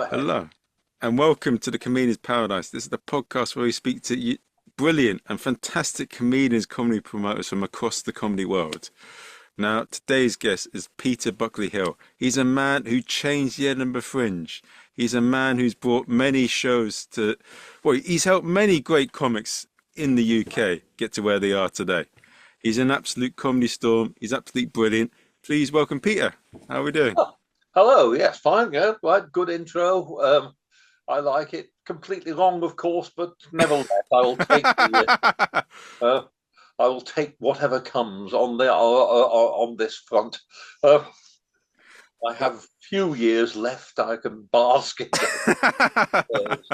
ahead. Hello, and welcome to the Comedian's Paradise. This is the podcast where we speak to brilliant and fantastic comedians, comedy promoters from across the comedy world. Now, today's guest is Peter Buckley Hill. He's a man who changed the Edinburgh Fringe. He's a man who's brought many shows to, well, he's helped many great comics in the UK get to where they are today. He's an absolute comedy storm. He's absolutely brilliant. Please welcome Peter. How are we doing? Oh, hello. Yes, fine. Yeah, right. Good intro. I like it. Completely wrong, of course, but nevertheless, uh, I will take whatever comes on this front. Uh, I have few years left. I can bask in those.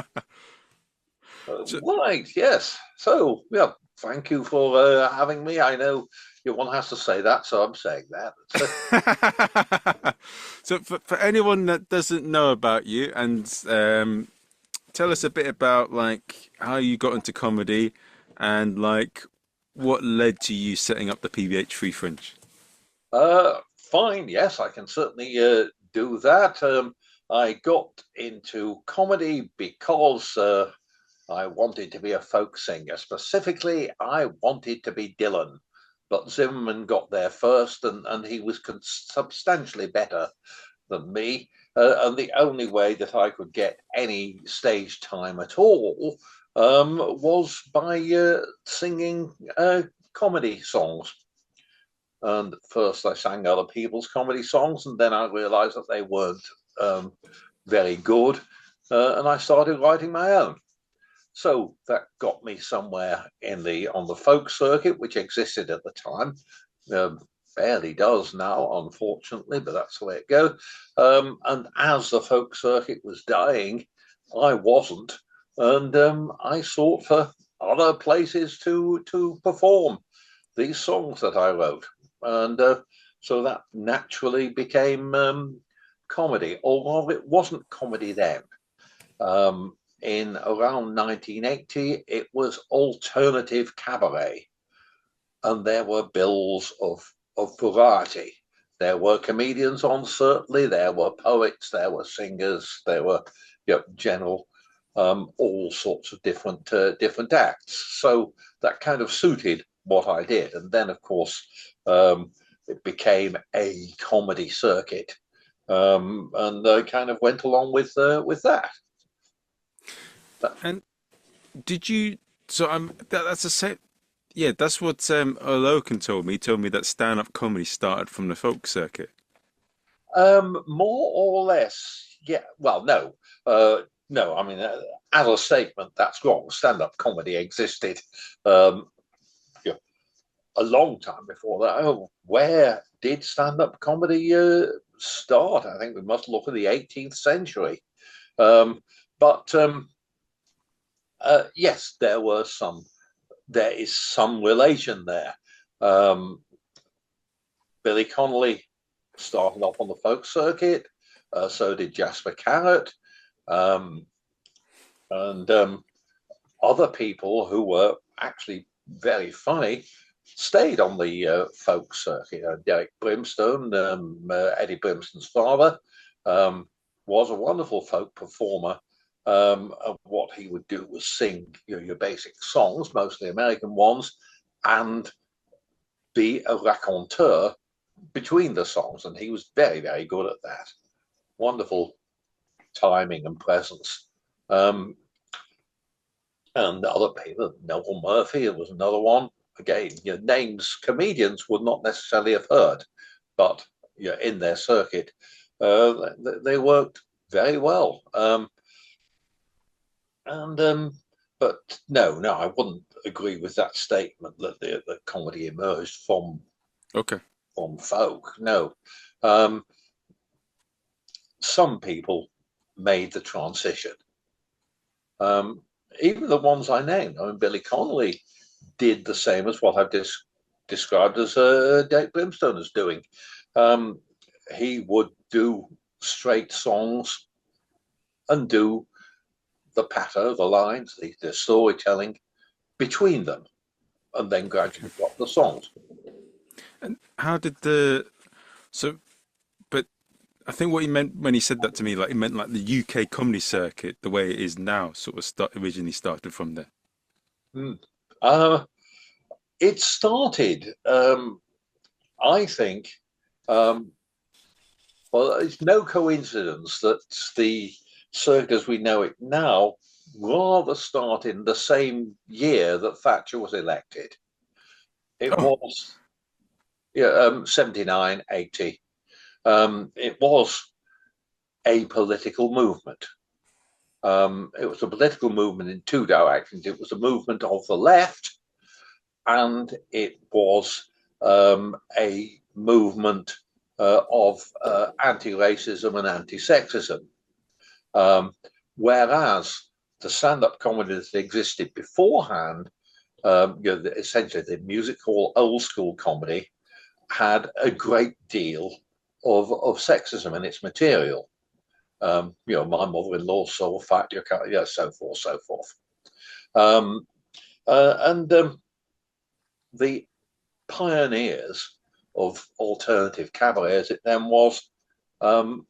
So, Right. Yes. So, yeah. Thank you for having me. I know one has to say that, so I'm saying that. so for anyone that doesn't know about you, and tell us a bit about like how you got into comedy and like what led to you setting up the PBH Free Fringe. Fine, yes, I can certainly do that. I got into comedy because I wanted to be a folk singer. Specifically, I wanted to be Dylan, but Zimmerman got there first, and he was substantially better than me. And the only way that I could get any stage time at all was by singing comedy songs. And first I sang other people's comedy songs, and then I realized that they weren't very good. And I started writing my own. So that got me somewhere on the folk circuit, which existed at the time. Barely does now, unfortunately, but that's the way it goes. And as the folk circuit was dying, I wasn't. And I sought for other places to perform these songs that I wrote. And so that naturally became comedy, although it wasn't comedy then. In around 1980, it was alternative cabaret, and there were bills of variety. There were comedians on, certainly. There were poets, there were singers, there were general, all sorts of different acts. So that kind of suited what I did. And then, of course, it became a comedy circuit, and I kind of went along with that. And did you? So that's the same. Yeah, that's what Olokan told me. He told me that stand-up comedy started from the folk circuit. More or less, yeah. Well, no, no. I mean, as a statement, that's wrong. Stand-up comedy existed um, yeah, a long time before that. Oh, where did stand-up comedy start? I think we must look at the 18th century. Um, but yes, there is some relation there. Um, Billy Connolly started off on the folk circuit, so did Jasper Carrott, um, and other people who were actually very funny stayed on the folk circuit. Derek Brimstone, Eddie Brimstone's father, was a wonderful folk performer. And what he would do was sing your basic songs, mostly American ones, and be a raconteur between the songs. And he was very, very good at that. Wonderful timing and presence. Um, and other people, Noel Murphy, it was another one. Again, names comedians would not necessarily have heard, but in their circuit, they worked very well. But no, I wouldn't agree with that statement that the comedy emerged Okay. from folk. No, um, some people made the transition. Um, Even the ones I named. I mean, Billy Connolly did the same as what I've described as Dave Brimstone is doing. Um, he would do straight songs and do the patter, the lines, the storytelling between them, and then gradually got the songs. And how did the so? But I think what he meant when he said that to me, like he meant like the UK comedy circuit, the way it is now, sort of originally started from there. Hmm. Uh, it started, I think, um, well, it's no coincidence that the circuit as we know it now rather started in the same year that Thatcher was elected. It Oh, was 79, 80. It was a political movement. It was a political movement in two directions. It was a movement of the left, and it was a movement of anti-racism and anti-sexism. Um, whereas the stand-up comedy that existed beforehand, essentially the music hall old school comedy, had a great deal of sexism in its material. My mother-in-law saw fat, so forth, so forth. Um, and the pioneers of alternative cabaret, as it then was, um,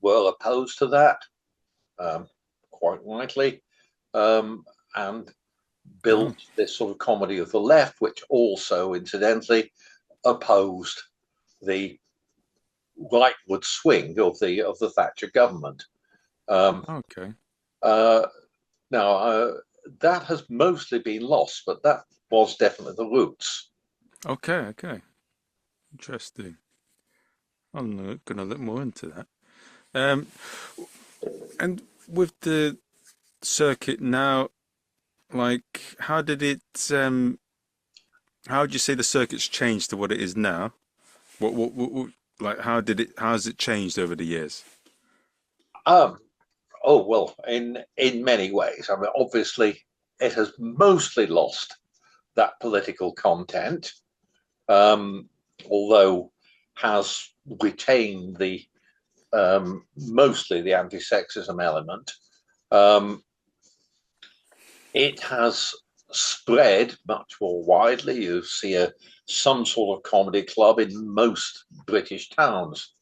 were opposed to that, quite rightly, and oh, built this sort of comedy of the left, which also, incidentally, opposed the rightward swing of the Thatcher government. Um, okay, uh, now, that has mostly been lost, but that was definitely the roots. okay, interesting. I'm gonna look more into that. Um, and with the circuit now, like, how would you say the circuit's changed to what it is now? Like, how has it changed over the years? Um, oh well, in many ways. I mean, obviously, it has mostly lost that political content, um, although has retained the mostly the anti-sexism element. Um, it has spread much more widely. You see some sort of comedy club in most British towns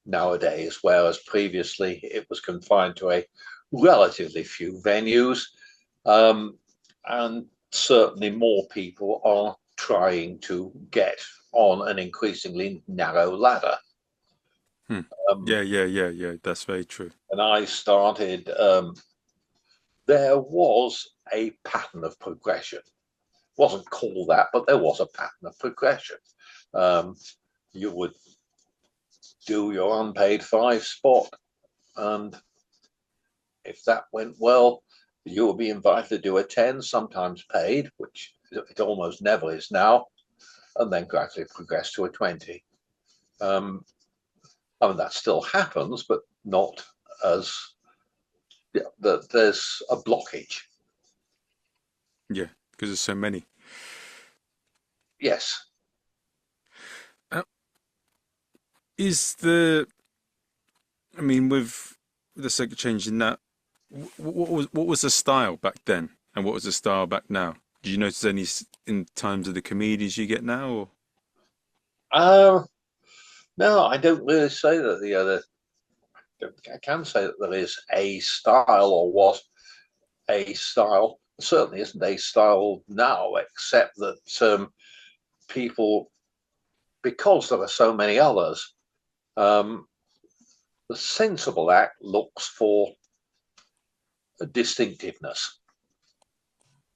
nowadays, whereas previously it was confined to a relatively few venues. Um, and certainly more people are trying to get on an increasingly narrow ladder. Hmm. Um, Yeah. That's very true. and I started, there was a pattern of progression. Wasn't called that, but there was a pattern of progression. Um, you would do your unpaid five spot, and if that went well, you would be invited to do a 10, sometimes paid, which it almost never is now, and then gradually progress to a 20. Um, I mean, that still happens, but not as, there's a blockage. Yeah, because there's so many. Yes. Uh, is the, I mean, with the circuit changing that, what was the style back then, and what was the style back now? Do you notice any in terms of the comedians you get now? Or? Uh, no, I don't really say that the other. I can say that there is a style or was a style. There certainly isn't a style now, except that people, because there are so many others, um, the sensible act looks for a distinctiveness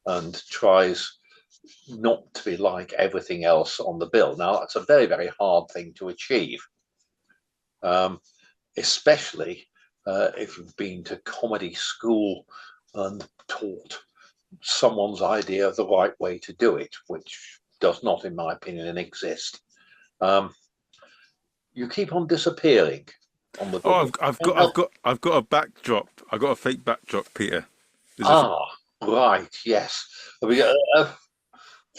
and tries not to be like everything else on the bill. Now, that's a very, very hard thing to achieve, especially if you've been to comedy school and taught someone's idea of the right way to do it, which does not, in my opinion, exist. Um, you keep on disappearing on the Oh, bill. I've got a backdrop. I've got a fake backdrop, Peter. There's a. Ah, right, yes. I mean,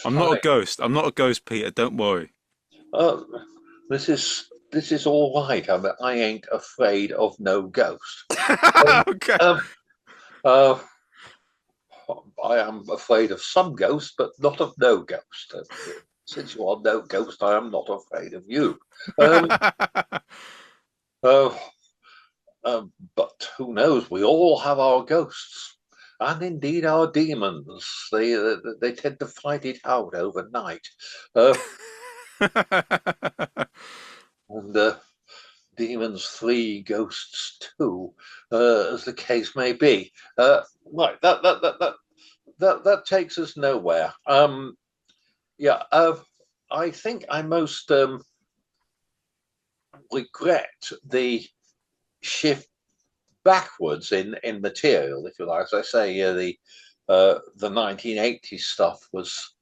I'm not a fine. ghost. I'm not a ghost, Peter. Don't worry. Uh, this is all right. I mean, I ain't afraid of no ghost. Okay. Um, uh, I am afraid of some ghosts, but not of no ghost. Since you are no ghost, I am not afraid of you. Um, uh, but who knows? We all have our ghosts, and indeed our demons. They tend to fight it out overnight, and demons flee, ghosts too, as the case may be. Right, that takes us nowhere. Yeah, I think I most regret the shift backwards in material, if you like. As I say, the 1980s stuff was,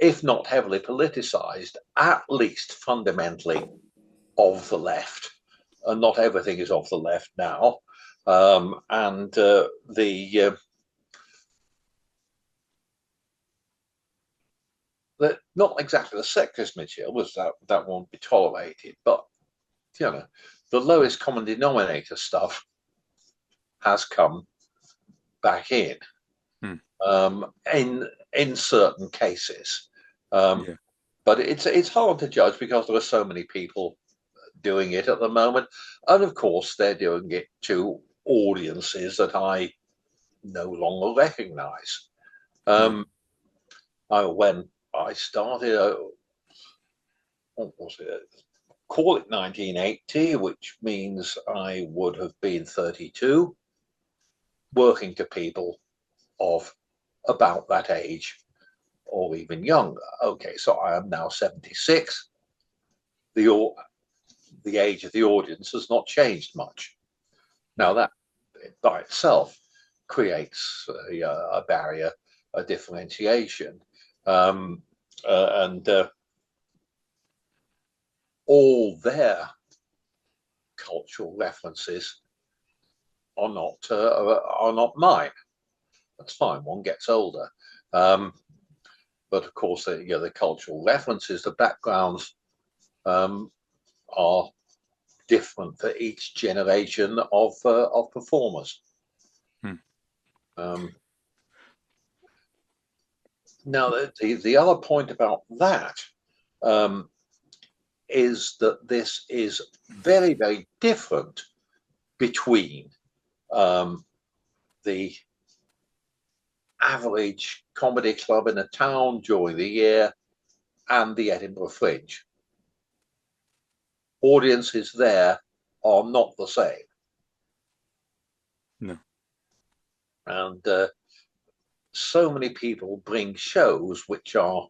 if not heavily politicized, at least fundamentally of the left. And not everything is of the left now. And not exactly the sexist material, was that won't be tolerated, but you know, the lowest common denominator stuff has come back in. In certain cases. Yeah. But it's hard to judge because there are so many people doing it at the moment, and of course they're doing it to audiences that I no longer recognise. When I started, what was it? Call it 1980, which means I would have been 32, working to people of about that age or even younger. Okay, so I am now 76. The age of the audience has not changed much. Now that by itself creates a barrier, a differentiation, and all their cultural references are not mine. That's fine. One gets older. But of course, the cultural references, the backgrounds are different for each generation of performers. Now, the other point about that is that this is very, very different between the average comedy club in a town during the year and the Edinburgh Fringe. Audiences there are not the same. No. And so many people bring shows which are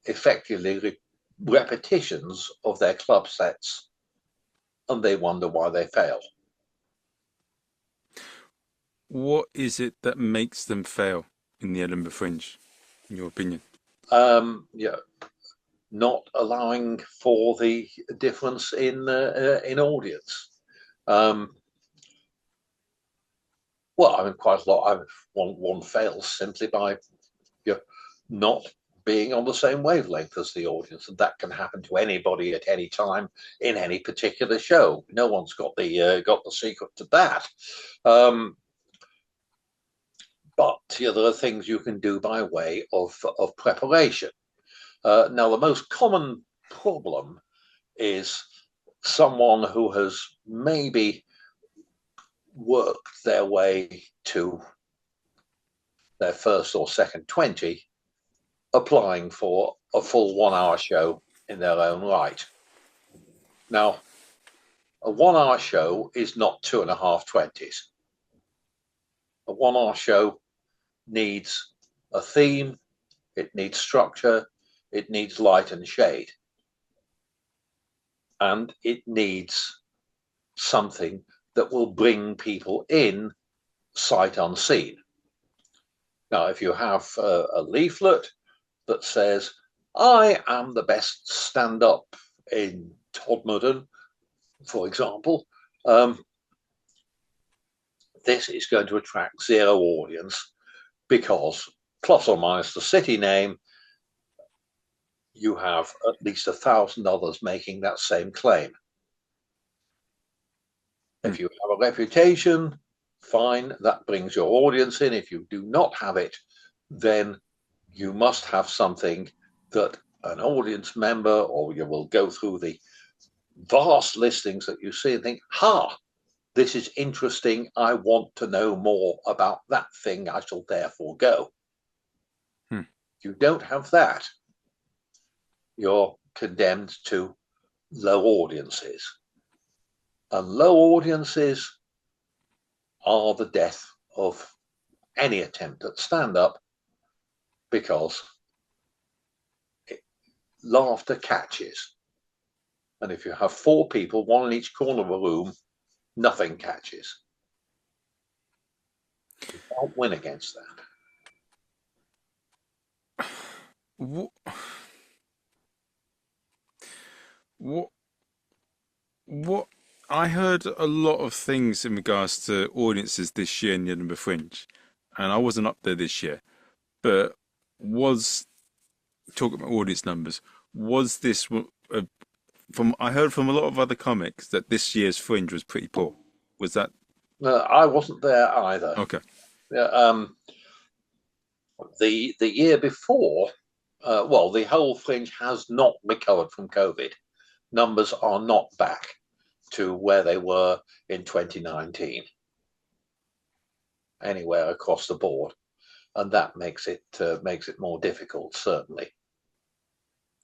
effectively repetitions of their club sets, and they wonder why they fail. What is it that makes them fail in the Edinburgh Fringe, in your opinion? Yeah, not allowing for the difference in audience. Well, I mean, quite a lot. One fails simply by not being on the same wavelength as the audience, and that can happen to anybody at any time in any particular show. No one's got the secret to that. But there are things you can do by way of preparation. Now, the most common problem is someone who has maybe worked their way to their first or second 20, applying for a full 1 hour show in their own right. Now, a 1 hour show is not 2.5 20s. A 1 hour show needs a theme, it needs structure, it needs light and shade, and it needs something that will bring people in sight unseen. Now, if you have a leaflet that says, I am the best stand-up in Todmorden, for example, this is going to attract zero audience because, plus or minus the city name, you have at least 1,000 others making that same claim. If you have a reputation, fine, that brings your audience in. If you do not have it, then you must have something that an audience member, or you will go through the vast listings that you see and think, this is interesting. I want to know more about that thing. I shall therefore go. If you don't have that, you're condemned to low audiences. And low audiences are the death of any attempt at stand-up, because laughter catches. And if you have 4 people, 1 in each corner of a room, nothing catches. You can't win against that. What I heard a lot of things in regards to audiences this year in the Edinburgh Fringe, and I wasn't up there this year, but was talking about audience numbers. Was this from? I heard from a lot of other comics that this year's Fringe was pretty poor. Was that? I wasn't there either. Okay. The year before, the whole Fringe has not recovered from COVID. Numbers are not back to where they were in 2019, anywhere across the board, and that makes it more difficult, certainly.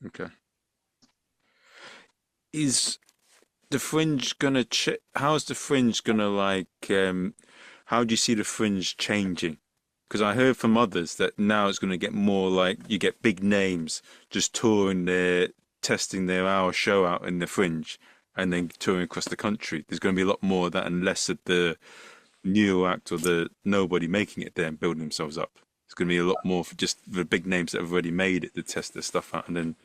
Okay. Is the Fringe gonna how is the Fringe gonna how do you see the Fringe changing? Because I heard from others that now it's going to get more like you get big names just touring testing their hour show out in the Fringe and then touring across the country. There's going to be a lot more of that and less of the new act or the nobody making it there and building themselves up. It's going to be a lot more for just the big names that have already made it to test their stuff out and then.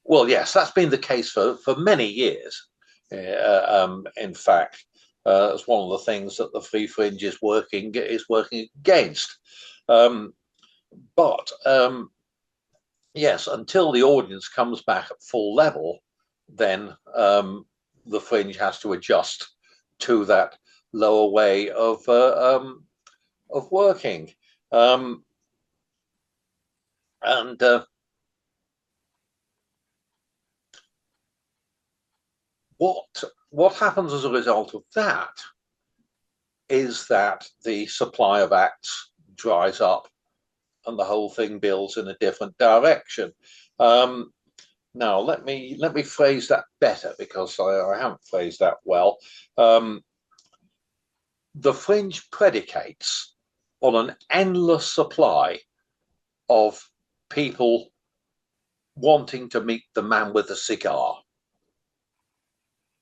Well, yes, that's been the case for many years. In fact, it's one of the things that the Free Fringe is working against. But yes, until the audience comes back at full level, then the Fringe has to adjust to that lower way of working. What happens as a result of that is that the supply of acts dries up and the whole thing builds in a different direction. Now, let me phrase that better, because I haven't phrased that well. The Fringe predicates on an endless supply of people wanting to meet the man with the cigar.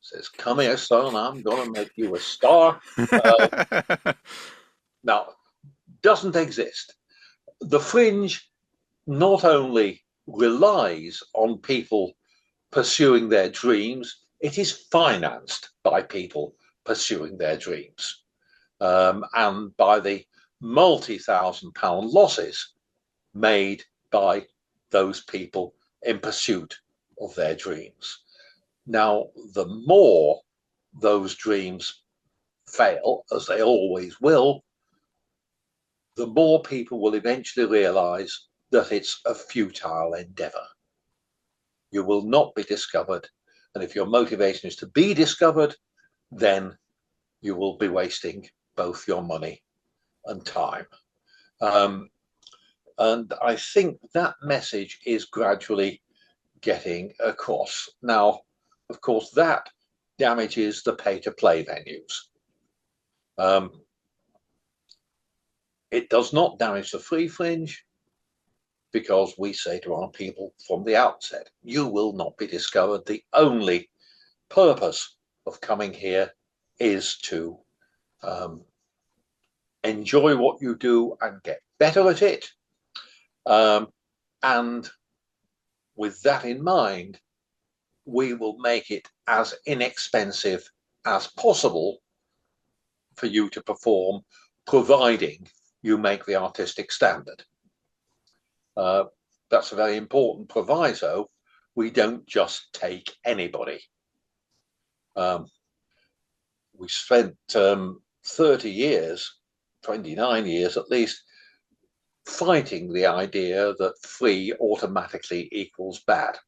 Says, "Come here, son, I'm going to make you a star." Now, doesn't exist. The Fringe not only relies on people pursuing their dreams, it is financed by people pursuing their dreams, and by the multi-thousand-pound losses made by those people in pursuit of their dreams. Now, the more those dreams fail, as they always will, the more people will eventually realize that it's a futile endeavor. You will not be discovered. And if your motivation is to be discovered, then you will be wasting both your money and time. And I think that message is gradually getting across. Now, of course, that damages the pay-to-play venues. It does not damage the Free Fringe, because we say to our people from the outset, you will not be discovered. The only purpose of coming here is to enjoy what you do and get better at it. And with that in mind, we will make it as inexpensive as possible for you to perform, providing you make the artistic standard. That's a very important proviso. We don't just take anybody. We spent 30 years, 29 years at least, fighting the idea that free automatically equals bad,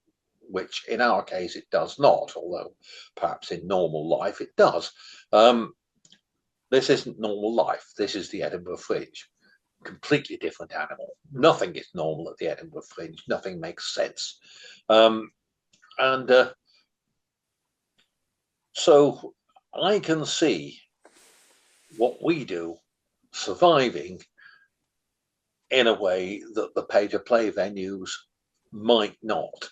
which in our case it does not, although perhaps in normal life it does. This isn't normal life. This is the Edinburgh Fringe. Completely different animal. Nothing is normal at the Edinburgh Fringe. Nothing makes sense. So I can see what we do surviving in a way that the pay-to-play venues might not,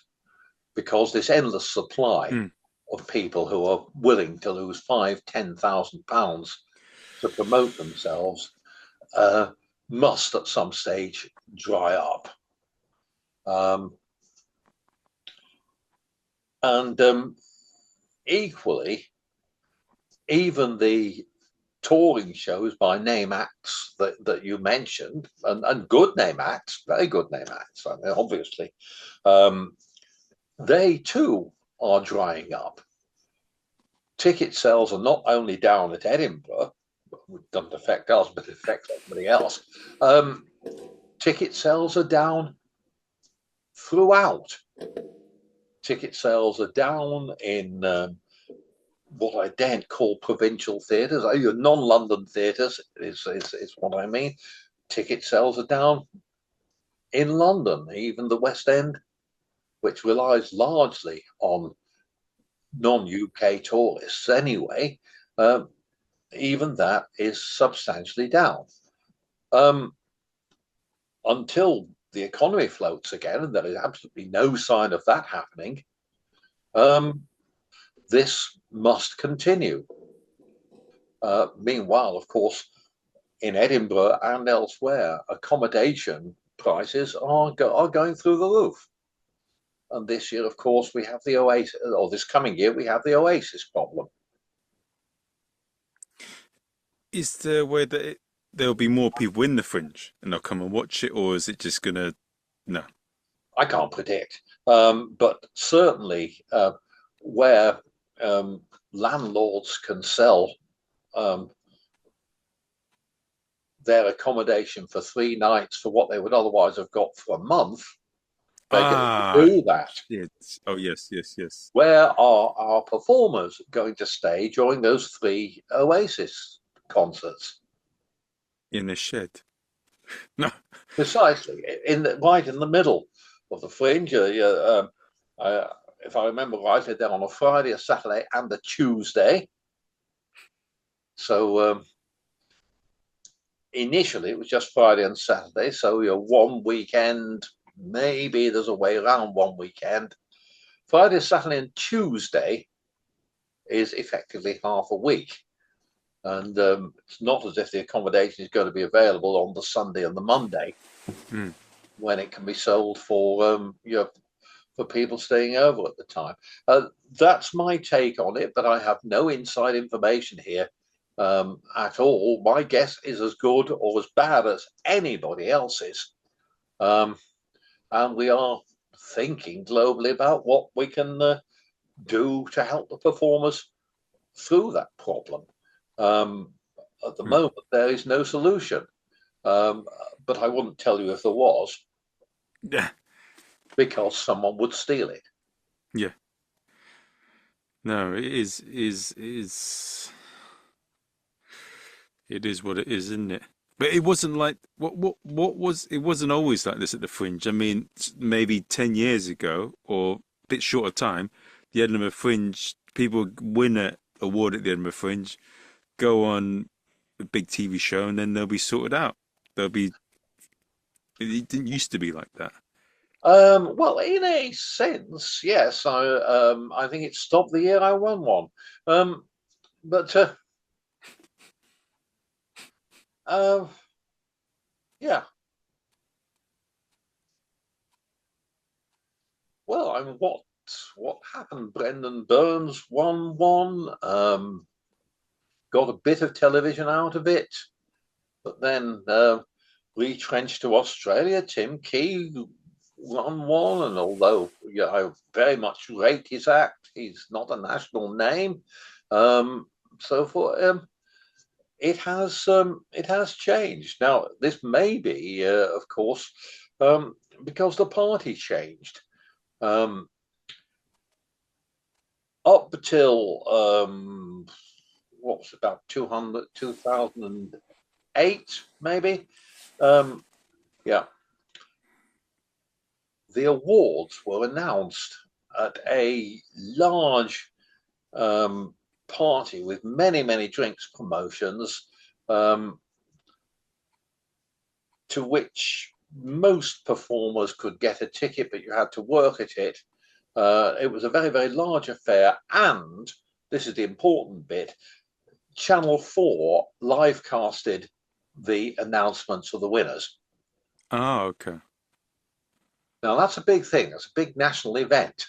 because this endless supply of people who are willing to lose £5,000-10,000 to promote themselves must at some stage dry up. Equally, even the touring shows by name acts that you mentioned, and good name acts, very good name acts, I mean, obviously, they too are drying up. Ticket sales are not only down at Edinburgh, it doesn't affect us, but it affects everybody else. Ticket sales are down throughout. Ticket sales are down in what I daren't call provincial theatres. Your non-London theatres is what I mean. Ticket sales are down in London, even the West End, which relies largely on non-UK tourists anyway. Even that is substantially down. Until the economy floats again, and there is absolutely no sign of that happening, this must continue. Meanwhile, of course, in Edinburgh and elsewhere, accommodation prices are going through the roof. And this year, of course, we have the Oasis, or this coming year, we have the Oasis problem. Is there a way that there'll be more people in the Fringe and they'll come and watch it, or is it just gonna, no? I can't predict, but certainly where landlords can sell their accommodation for 3 nights for what they would otherwise have got for a month, they can do that. Oh, yes, yes, yes. Where are our performers going to stay during those 3 Oasis concerts? In a shed. No. Precisely, right in the middle of the Fringe. If I remember rightly, they're on a Friday, a Saturday, and a Tuesday. So initially it was just Friday and Saturday. So you're one weekend, maybe there's a way around one weekend. Friday, Saturday, and Tuesday is effectively half a week. And it's not as if the accommodation is going to be available on the Sunday and the Monday when it can be sold for for people staying over at the time. That's my take on it, but I have no inside information here at all. My guess is as good or as bad as anybody else's. And we are thinking globally about what we can do to help the performers through that problem. At the moment, there is no solution, but I wouldn't tell you if there was. Yeah. Because someone would steal it. Yeah. No, it is what it is, isn't it? But it wasn't like it wasn't always like this at the Fringe. I mean, maybe 10 years ago or a bit short of time, the Edinburgh Fringe, people win an award at the Edinburgh Fringe, go on a big TV show, and then they'll be sorted out. It didn't used to be like that. Well, in a sense, yes. I think it stopped the year I won one. Yeah. Well, I mean, what happened? Brendan Burns won one. Got a bit of television out of it, but then retrenched to Australia. Tim Key won one, and although I very much rate his act, he's not a national name. So for it has changed. Now, this may be, of course, because the party changed. Up till what was it, about 2008, maybe. Yeah, the awards were announced at a large party with many drinks promotions, to which most performers could get a ticket, but you had to work at it. It was a very large affair, and this is the important bit, Channel 4 live casted the announcements of the winners. Oh, okay. Now, that's a big thing. That's a big national event.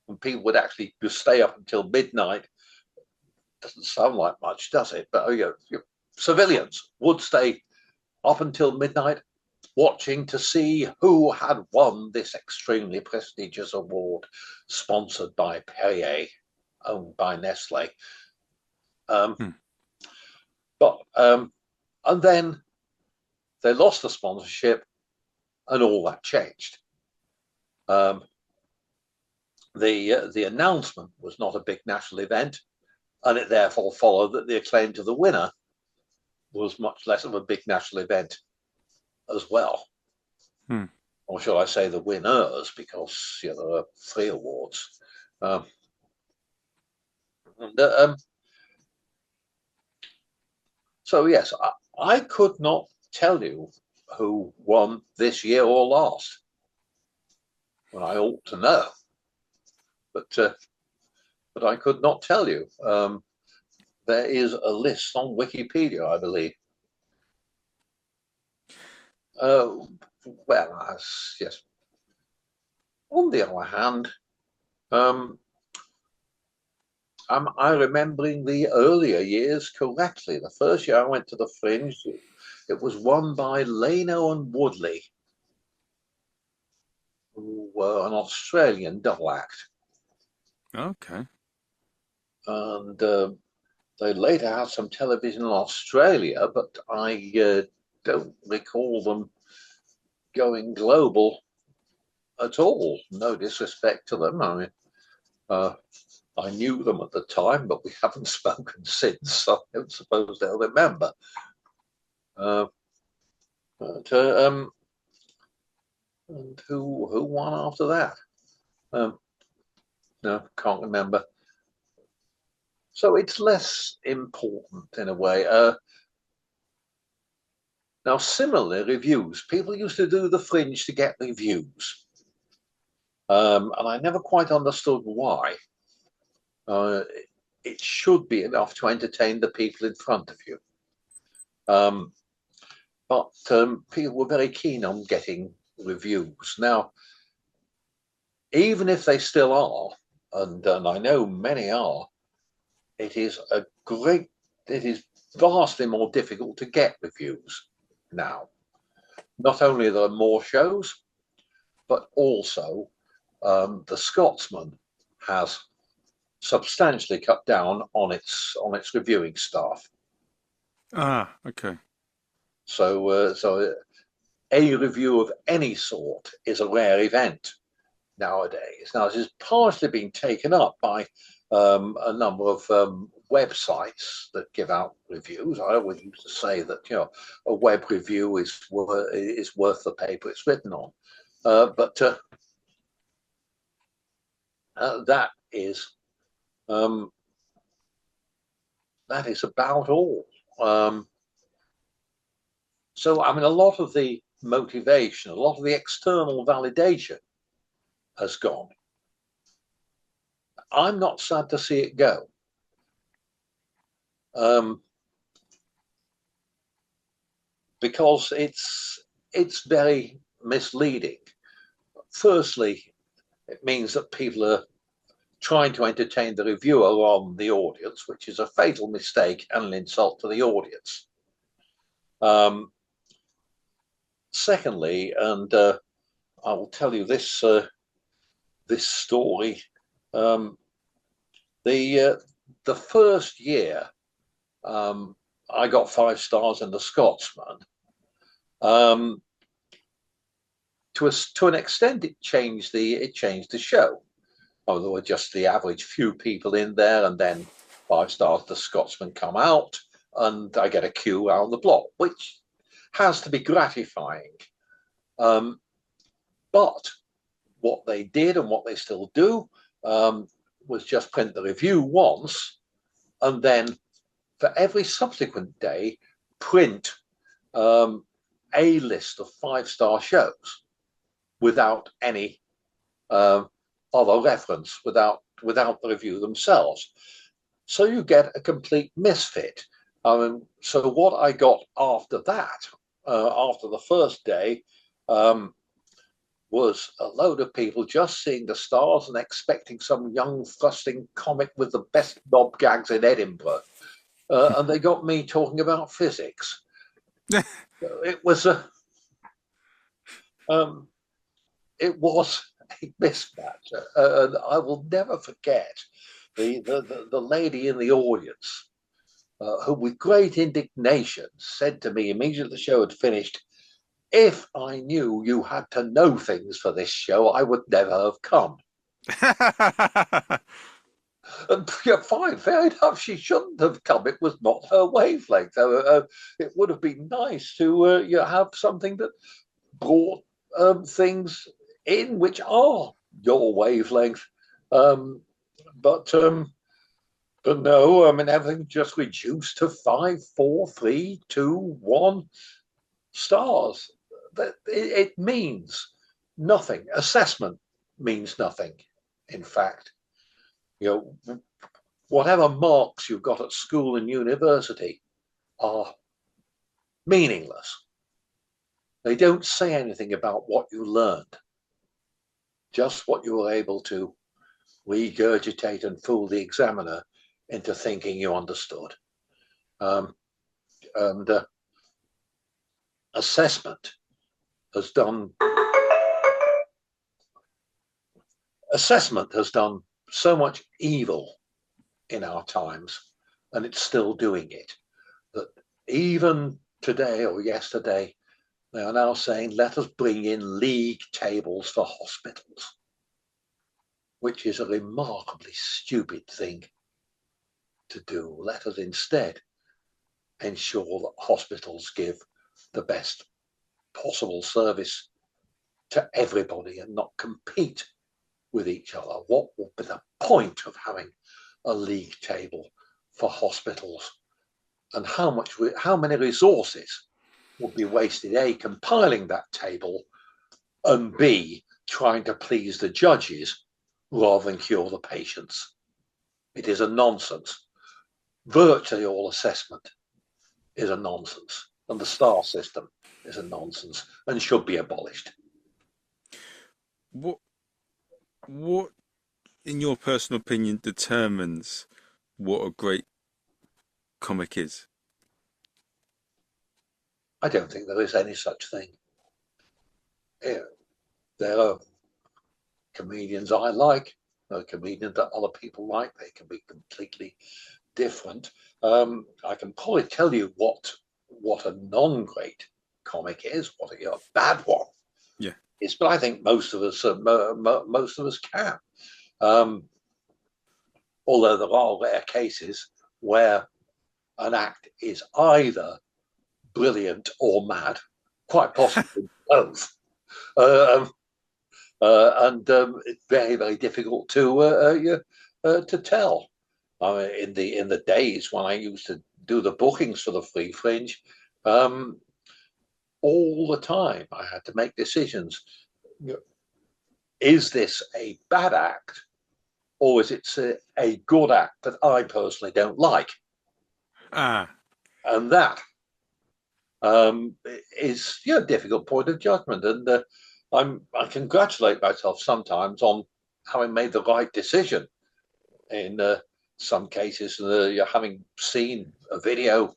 And people would actually just stay up until midnight. Doesn't sound like much, does it? But civilians would stay up until midnight watching to see who had won this extremely prestigious award, sponsored by Perrier, owned by Nestle. But and then they lost the sponsorship, and all that changed. The announcement was not a big national event, and it therefore followed that the acclaim to the winner was much less of a big national event as well. Or shall I say the winners, because there are 3 awards. So yes, I could not tell you who won this year or last. Well, I ought to know, but I could not tell you. There is a list on Wikipedia, I believe. Well, yes. On the other hand, am I remembering the earlier years correctly? The first year I went to the Fringe, it was won by Leno and Woodley, who were an Australian double act. Okay. And they later had some television in Australia, but I don't recall them going global at all. No disrespect to them. I mean, I knew them at the time, but we haven't spoken since, so I don't suppose they'll remember. And who won after that? No, can't remember. So it's less important in a way. Now, similarly, reviews. People used to do the Fringe to get reviews. And I never quite understood why. It should be enough to entertain the people in front of you. But people were very keen on getting reviews. Now, even if they still are, and I know many are, it is vastly more difficult to get reviews now. Not only are there more shows, but also the Scotsman has substantially cut down on its reviewing staff. Ah, okay. So a review of any sort is a rare event nowadays. Now, this is partially being taken up by a number of websites that give out reviews. I always used to say that a web review is worth the paper it's written on, but that is about all. So, I mean, a lot of the motivation, a lot of the external validation has gone. I'm not sad to see it go. Because it's very misleading. Firstly, it means that people are trying to entertain the reviewer on the audience, which is a fatal mistake and an insult to the audience. Secondly, and I will tell you this story. The first year I got 5 stars in the Scotsman. To an extent, it changed the show. Oh, there were just the average few people in there, and then 5 stars, the Scotsman come out, and I get a queue around the block, which has to be gratifying. But what they did and what they still do was just print the review once, and then for every subsequent day, print a list of 5-star shows without any other reference, without the review themselves. So you get a complete misfit. So what I got after that, after the first day, was a load of people just seeing the stars and expecting some young, thrusting comic with the best knob gags in Edinburgh. And they got me talking about physics. It was a mismatch. And I will never forget the lady in the audience who, with great indignation, said to me immediately the show had finished, "If I knew you had to know things for this show, I would never have come." And yeah, fine, fair enough. She shouldn't have come. It was not her wavelength. It would have been nice to have something that brought things in which are your wavelength. But no, I mean, everything just reduced to 5, 4, 3, 2, 1 stars. It means nothing. Assessment means nothing, in fact. Whatever marks you've got at school and university are meaningless. They don't say anything about what you learned, just what you were able to regurgitate and fool the examiner into thinking you understood. And assessment has done so much evil in our times, and it's still doing it, that even today or yesterday, they are now saying, let us bring in league tables for hospitals, which is a remarkably stupid thing to do. Let us instead ensure that hospitals give the best possible service to everybody and not compete with each other. What would be the point of having a league table for hospitals? And how many resources would be wasted, A, compiling that table, and B, trying to please the judges rather than cure the patients? It is a nonsense. Virtually all assessment is a nonsense, and the star system is a nonsense and should be abolished. What, in your personal opinion, determines what a great comic is? I don't think there is any such thing. There are comedians I like, there are comedians that other people like. They can be completely different. I can probably tell you what a non-great comic is, what a bad one is, but I think most of us can. Although there are rare cases where an act is either brilliant or mad, quite possibly both. And it's very, very difficult to tell. In the days when I used to do the bookings for the Free Fringe, all the time I had to make decisions. Is this a bad act, or is it a good act that I personally don't like? And that is a difficult point of judgment. And I congratulate myself sometimes on having made the right decision in some cases, having seen a video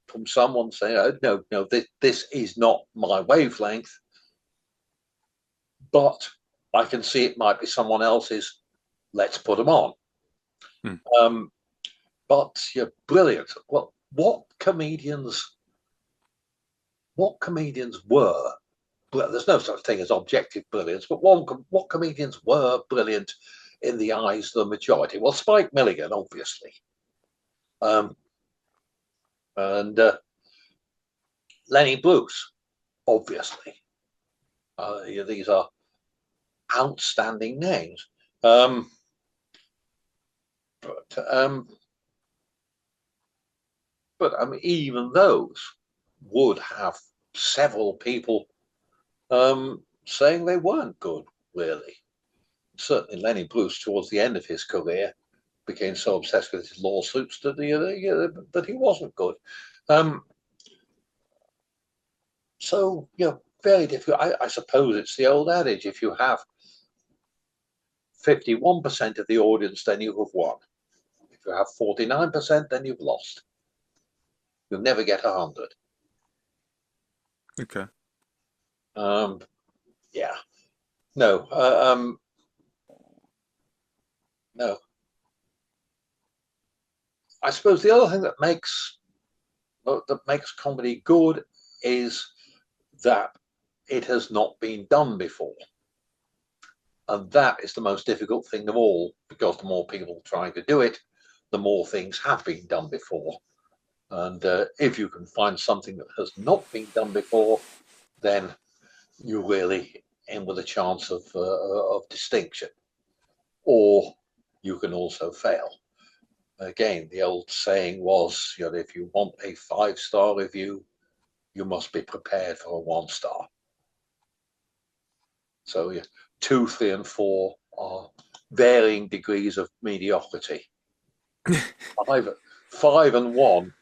from someone saying, "Oh, no, this is not my wavelength," but I can see it might be someone else's. Let's put them on. But you're brilliant. Well, what comedians were. There's no such thing as objective brilliance, but what comedians were brilliant in the eyes of the majority? Well, Spike Milligan, obviously, and Lenny Bruce, obviously. These are outstanding names. But I mean, even those would have several people saying they weren't good, really. Certainly Lenny Bruce, towards the end of his career, became so obsessed with his lawsuits that he wasn't good. So, very difficult. I suppose it's the old adage, if you have 51% of the audience, then you have won. If you have 49%, then you've lost. You'll never get 100. Okay. Yeah. No. No. I suppose the other thing that makes comedy good is that it has not been done before. And that is the most difficult thing of all, because the more people trying to do it, the more things have been done before. And if you can find something that has not been done before, then you're really in with a chance of distinction. Or you can also fail. Again, the old saying was, if you want a 5-star review, you must be prepared for a 1-star. So 2, 3, and 4 are varying degrees of mediocrity. 5 and 1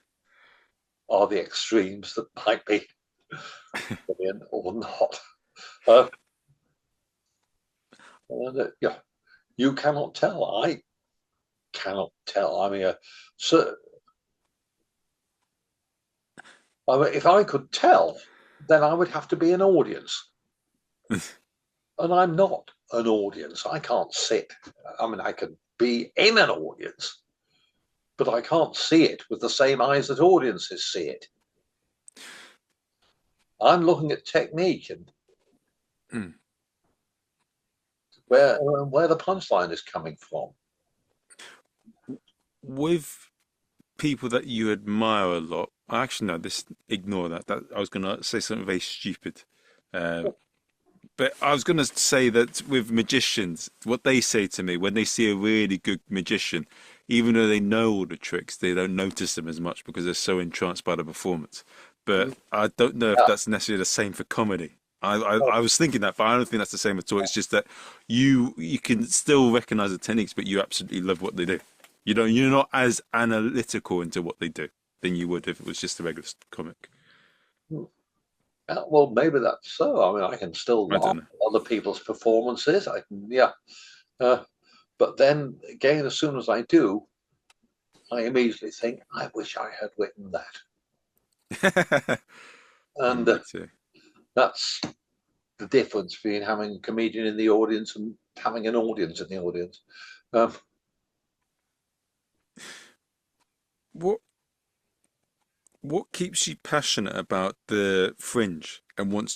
are the extremes that might be brilliant or not. You cannot tell. I cannot tell. I mean, if I could tell, then I would have to be an audience. And I'm not an audience. I can't sit. I mean, I could be in an audience, but I can't see it with the same eyes that audiences see it. I'm looking at technique and where the punchline is coming from. With people that you admire a lot, actually no, ignore that. I was going to say something very stupid. But I was going to say that with magicians, what they say to me when they see a really good magician, even though they know all the tricks, they don't notice them as much because they're so entranced by the performance. But I don't know if that's necessarily the same for comedy. I was thinking that, but I don't think that's the same at all. It's just that you can still recognize the techniques, but you absolutely love what they do. You're not as analytical into what they do than you would if it was just a regular comic. Well, maybe that's so. I mean, I can still laugh at other people's performances. But then again, as soon as I do, I immediately think, I wish I had written that. And that's the difference between having a comedian in the audience and having an audience in the audience. What keeps you passionate about the fringe and what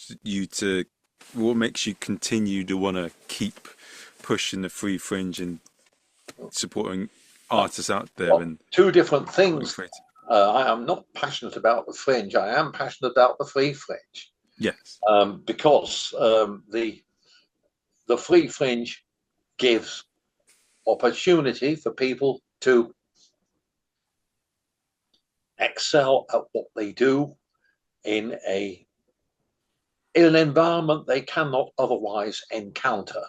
makes you continue to want to keep pushing the free fringe and supporting artists out there? And two different things. I am not passionate about the fringe. I am passionate about the free fringe. Yes. Because the free fringe gives opportunity for people to excel at what they do in an environment they cannot otherwise encounter,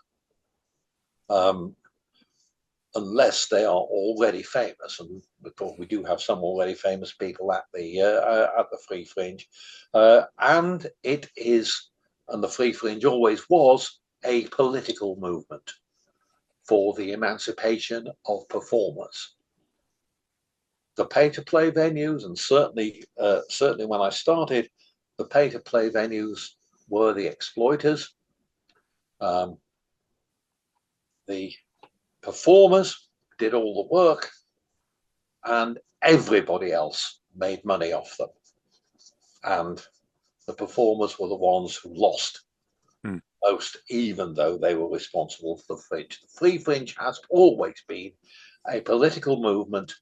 unless they are already famous. And because we do have some already famous people at the free fringe, and the free fringe always was a political movement for the emancipation of performers. The pay-to-play venues, and certainly when I started, the pay-to-play venues were the exploiters. The performers did all the work, and everybody else made money off them, and the performers were the ones who lost most, even though they were responsible for the fringe. The free fringe has always been a political movement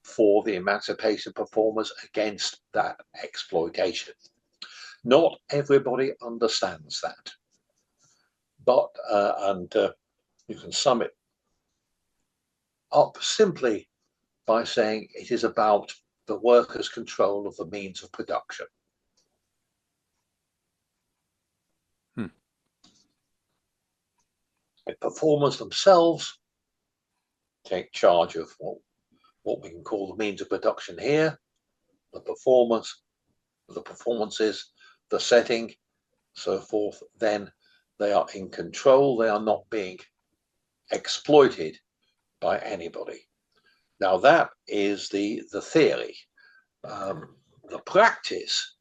for the emancipation of performers against that exploitation. Not everybody understands that, but you can sum it up simply by saying it is about the workers' control of the means of production. The performers themselves take charge of what we can call the means of production here, the performers, the performances, the setting, so forth. Then they are in control. They are not being exploited by anybody. Now that is the theory. The practice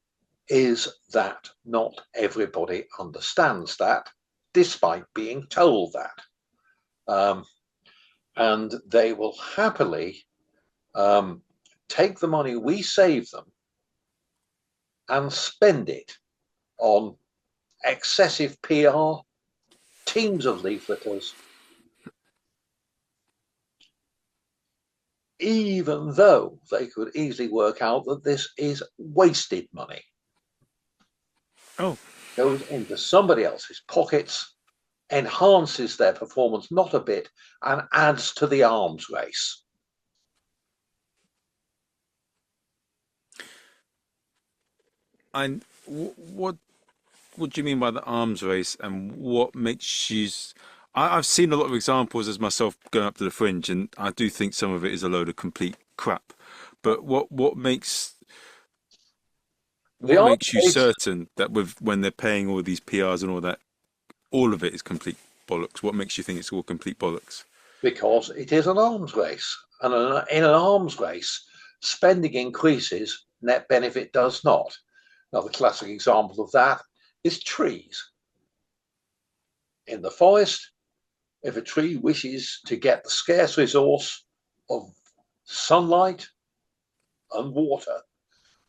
is that not everybody understands that, despite being told that. And they will happily take the money we save them and spend it on excessive PR, teams of leafleters, even though they could easily work out that this is wasted money. Oh. Goes into somebody else's pockets, enhances their performance not a bit, and adds to the arms race. And what do you mean by the arms race, and what makes you... I've seen a lot of examples as myself going up to the fringe, and I do think some of it is a load of complete crap. But what makes you certain that when they're paying all these PRs and all that, all of it is complete bollocks? What makes you think it's all complete bollocks? Because it is an arms race, and in an arms race, spending increases, net benefit does not. Now, the classic example of that is trees. In the forest, if a tree wishes to get the scarce resource of sunlight and water,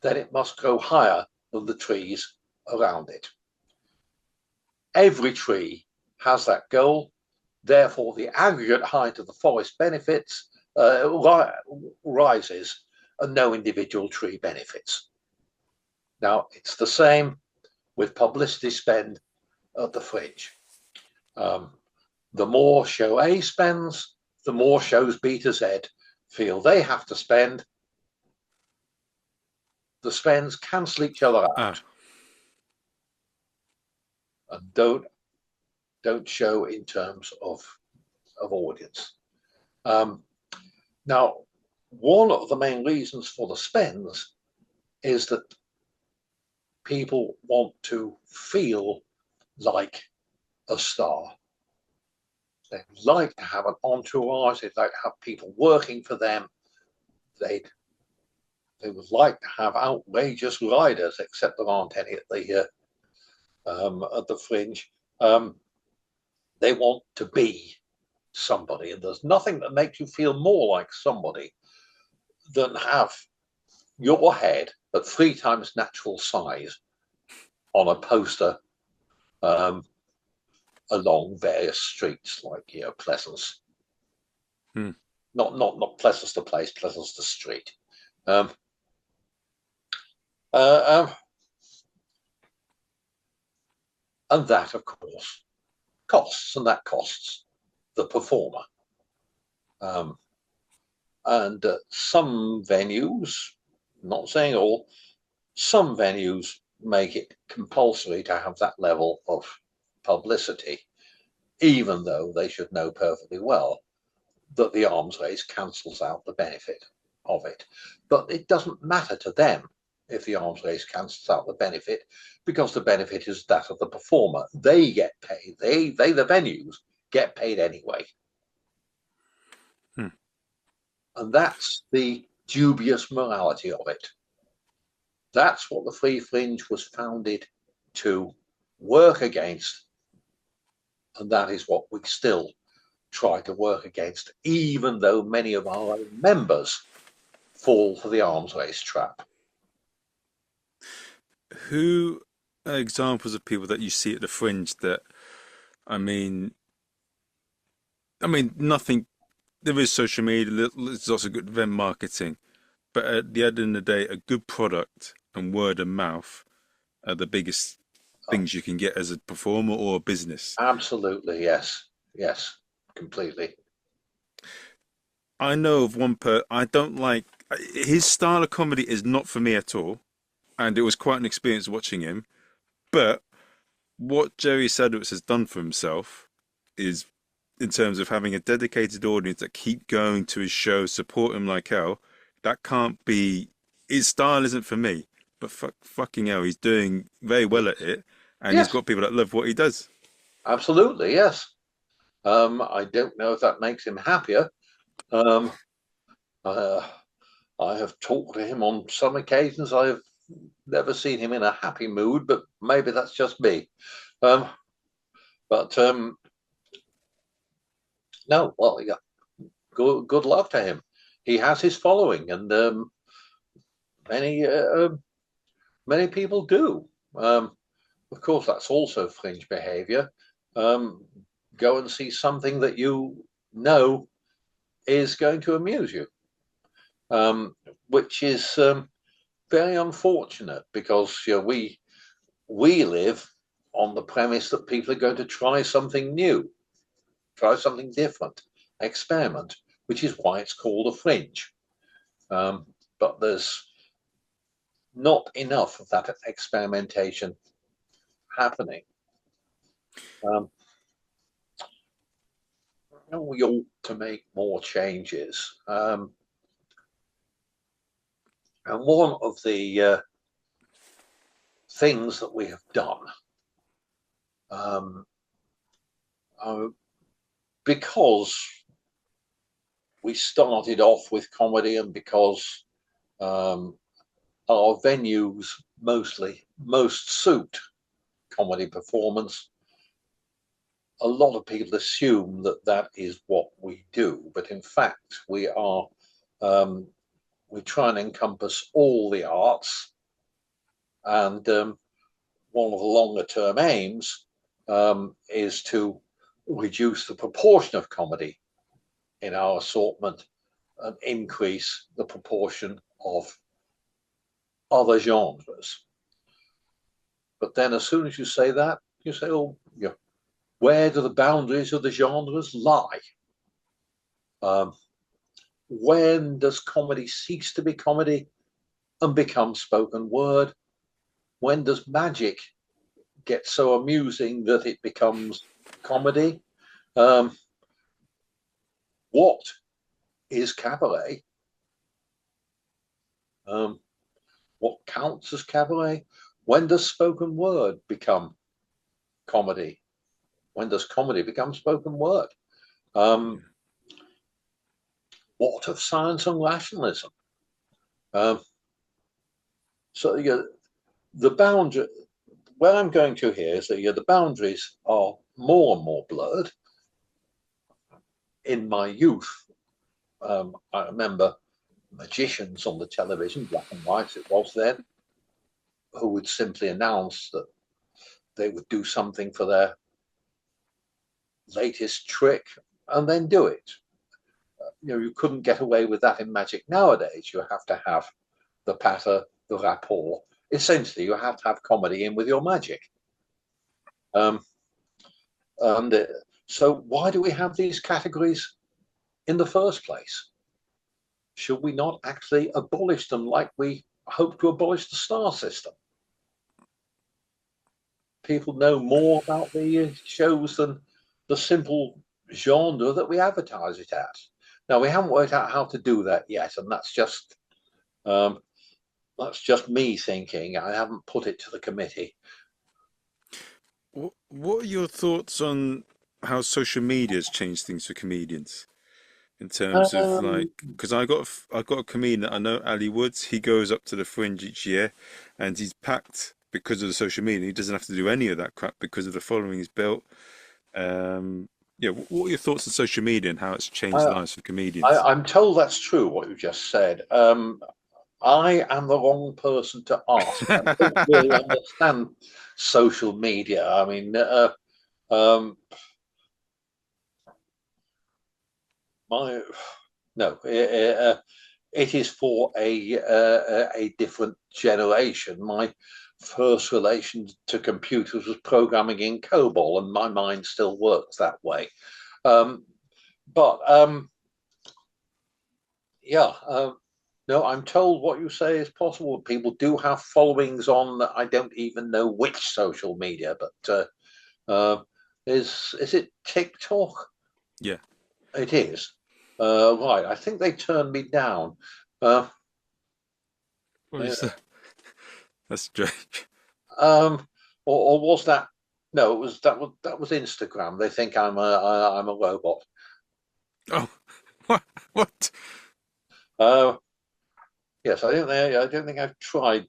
then it must grow higher than the trees around it. Every tree has that goal. Therefore, the aggregate height of the forest benefits rises, and no individual tree benefits. Now, it's the same with publicity spend at the fringe. The more show A spends, the more shows B to Z feel they have to spend. The spends cancel each other out and don't show in terms of audience. Now, one of the main reasons for the spends is that people want to feel like a star. They'd like to have an entourage. They'd like to have people working for them. They would like to have outrageous riders, except there aren't any at the fringe. They want to be somebody, and there's nothing that makes you feel more like somebody than have your head at 3 times natural size on a poster along various streets, like Pleasance. Not Pleasance the place, Pleasance the street. And that, of course, costs, and that costs the performer. And some venues, not saying all, some venues make it compulsory to have that level of publicity, even though they should know perfectly well that the arms race cancels out the benefit of it. But it doesn't matter to them if the arms race cancels out the benefit, because the benefit is that of the performer. They get paid. They the venues, get paid anyway. And that's the dubious morality of it. That's what the Free Fringe was founded to work against. And that is what we still try to work against, even though many of our own members fall for the arms race trap. Who are examples of people that you see at the fringe that, I mean, nothing. There is social media. There's also good event marketing, but at the end of the day, a good product and word of mouth are the biggest Oh, things you can get as a performer or a business. absolutely, yes, yes, completely. I know of one I don't like his style of comedy is not for me at all, and it was quite an experience watching him. But what Jerry Sadowitz has done for himself is, in terms of having a dedicated audience that keep going to his show, support him like hell. That can't be his style. Isn't for me. But fucking hell, he's doing very well at it, and he's Yes, got people that love what he does. absolutely, yes. I don't know if that makes him happier. Um, uh, I have talked to him on some occasions. I've never seen him in a happy mood, but maybe that's just me. Um, but no, well, yeah, good luck to him. He has his following, and many many people do. Of course, that's also fringe behaviour. Um, Go and see something that you know is going to amuse you, which is very unfortunate because we live on the premise that people are going to try something new, try something different, experiment, which is why it's called a fringe. But there's not enough of that experimentation happening. Um, we ought to make more changes. And one of the things that we have done, um, because we started off with comedy and because um, our venues most suit comedy performance, a lot of people assume that that is what we do, but in fact we try and encompass all the arts, and one of the longer term aims is to reduce the proportion of comedy in our assortment and increase the proportion of other genres. But then as soon as you say that, you say, oh, yeah, where do the boundaries of the genres lie? Um, when does comedy cease to be comedy and become spoken word? When does magic get so amusing that it becomes comedy? Um, what is cabaret? Um, what counts as cabaret? When does spoken word become comedy? When does comedy become spoken word? Um, what of science and rationalism? Um, so the boundary, where I'm going to here is that the boundaries are more and more blurred. In my youth, I remember magicians on the television, black and white it was then, who would simply announce that they would do something for their latest trick and then do it. You couldn't get away with that in magic nowadays. You have to have the patter, the rapport. Essentially, you have to have comedy in with your magic. Um, and so, why do we have these categories in the first place? Should we not actually abolish them like we hope to abolish the star system? People know more about the shows than the simple genre that we advertise it at. Now, we haven't worked out how to do that yet, and um, that's just me thinking. I haven't put it to the committee. What are your thoughts on how social media has changed things for comedians? In terms of like, Um, because I got a comedian that I know, Ali Woods. He goes up to the Fringe each year, and he's packed because of the social media. He doesn't have to do any of that crap because of the following he's built. Yeah, what are your thoughts on social media and how it's changed I, lives for comedians? I'm told that's true, what you just said. I am the wrong person to ask. I don't really understand social media. I mean, um, my no, it is for a different generation. My first relation to computers was programming in COBOL, and my mind still works that way. Um, but yeah, no, I'm told what you say is possible. People do have followings on, I don't even know which social media, but is it TikTok? Yeah. It is. Right. I think they turned me down. Uh, What uh, is that? That's strange. or was that? No, it was that was Instagram. They think I'm a robot. Oh, what? What? Uh, yes, I don't think I've tried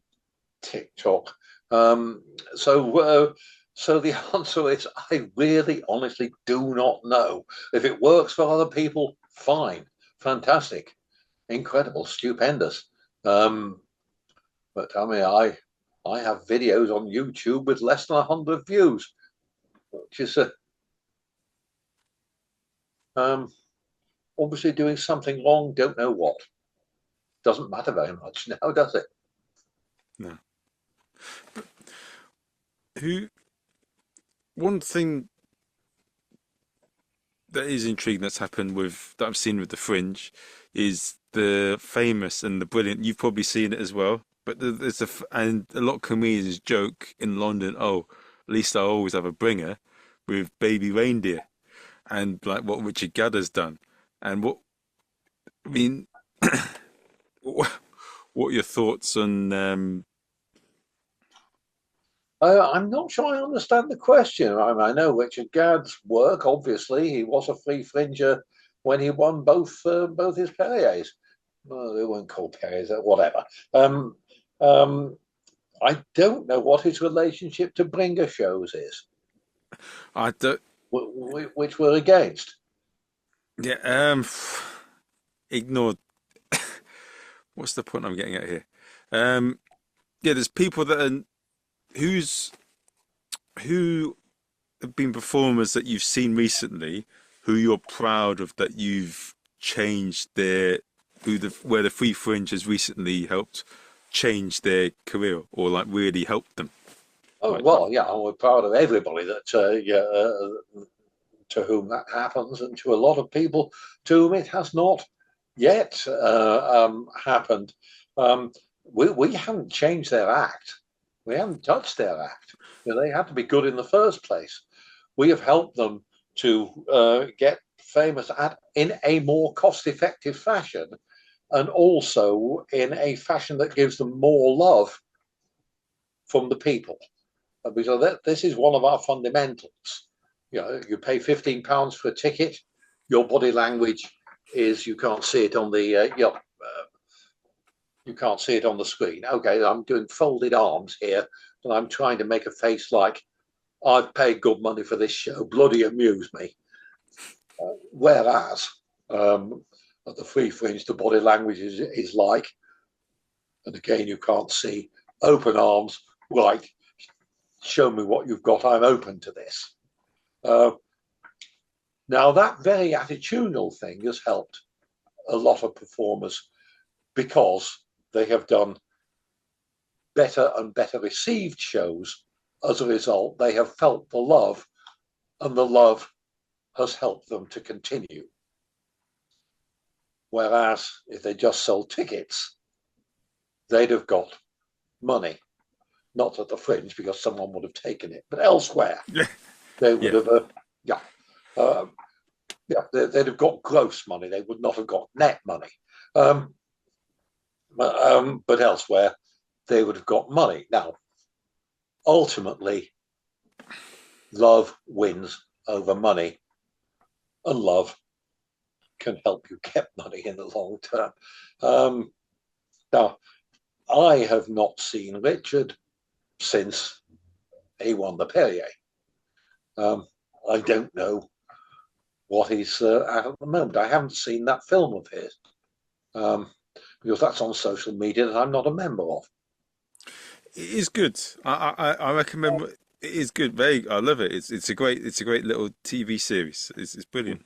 TikTok. Um, so the answer is I really honestly do not know. If it works for other people, fine, fantastic, incredible, stupendous. Um, but I mean, I have videos on YouTube with less than 100 views, which is um, obviously doing something wrong. Don't know what. Doesn't matter very much now, does it? No. Who? One thing that is intriguing that's happened with that I've seen with the Fringe is the famous and the brilliant. You've probably seen it as well, but there's and a lot of comedians joke in London. Oh, at least I always have a bringer with baby reindeer, and like what Richard Gadder's done, and what I mean. What are your thoughts on I'm not sure I understand the question. I know Richard Gadd's work. Obviously, he was a free fringer when he won both his Perriers. Well, they weren't called Perriers, whatever. Um, um, I don't know what his relationship to bringer shows is, I don't which we're against. yeah ignore what's the point I'm getting at here? Yeah, there's people that are who's who have been performers that you've seen recently who you're proud of that you've changed their who the where the free fringe has recently helped change their career or like really helped them. Oh Like well, yeah, we're proud of everybody that yeah, to whom that happens, and to a lot of people to whom it has not yet happened. Um, we haven't changed their act. We haven't touched their act. You know, they had to be good in the first place. We have helped them to get famous in a more cost-effective fashion, and also in a fashion that gives them more love from the people. Because this is one of our fundamentals. You know, you pay £15 for a ticket. Your body language is you can't see it on the you can't see it on the screen. Okay, I'm doing folded arms here, and I'm trying to make a face like I've paid good money for this show. Bloody amuse me. Whereas at the free fringe, the body language is like, and again, you can't see open arms. Right, show me what you've got. I'm open to this. Uh, Now, that very attitudinal thing has helped a lot of performers because they have done better and better received shows. As a result, they have felt the love, and the love has helped them to continue. Whereas if they just sold tickets, they'd have got money, not at the fringe because someone would have taken it, but elsewhere yeah, they would yeah, have, yeah, yeah, they'd have got gross money. They would not have got net money. Um, but elsewhere, they would have got money. Now, ultimately, love wins over money, and love can help you get money in the long term. Um, Now, I have not seen Richard since he won the Perrier. Um, I don't know what he's at the moment. I haven't seen that film of his um, because that's on social media that I'm not a member of. It is good. I recommend. It is good. Very. I love it. It's a great little TV series. It's brilliant.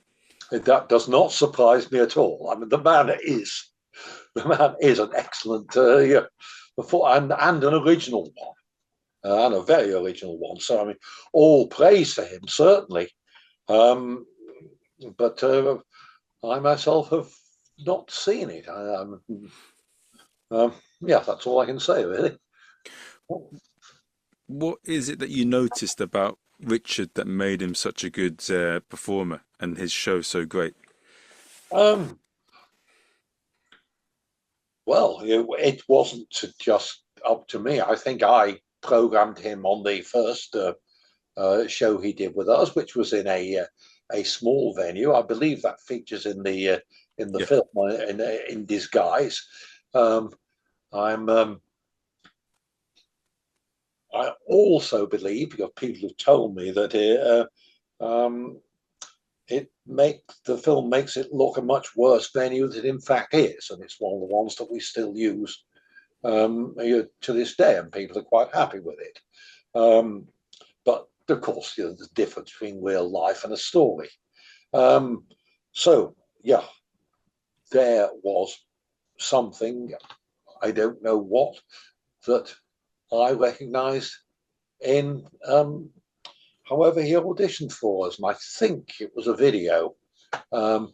That does not surprise me at all. I mean, the man is an excellent yeah, and an original one, and a very original one. So I mean, all praise to him certainly. Um, but I myself have not seen it. Yeah, that's all I can say really. What is it that you noticed about Richard that made him such a good performer and his show so great? Um, well, it wasn't just up to me. I think I programmed him on the first show he did with us, which was in a small venue. I believe that features in the Yeah. film in disguise. Um, I'm I also believe, because people have told me that the film makes it look a much worse venue than it in fact is, and it's one of the ones that we still use to this day, and people are quite happy with it. Um, but of course, there's the difference between real life and a story. Um, so yeah, there was something, I don't know what, that I recognised in however he auditioned for us, and I think it was a video. Um,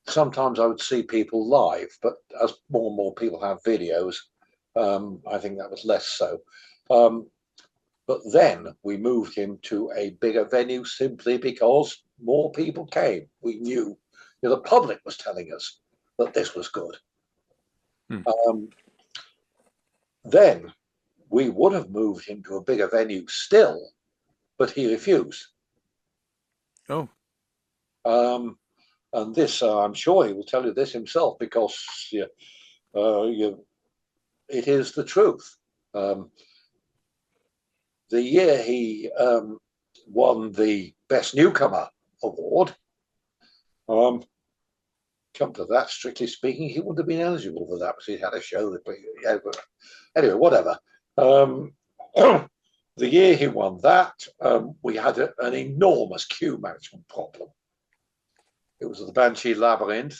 Sometimes I would see people live, but as more and more people have videos, I think that was less so. Um, but then we moved him to a bigger venue simply because more people came. We knew, the public was telling us that this was good. Hmm. Um, then we would have moved him to a bigger venue still, but he refused. Oh, Um, and this, I'm sure he will tell you this himself because it is the truth. Um, the year he won the Best Newcomer award, um, come to that, strictly speaking, he wouldn't have been eligible for that because he had a show that. Yeah, anyway, whatever. Um, the year he won that, we had an enormous queue management problem. It was at the Banshee Labyrinth,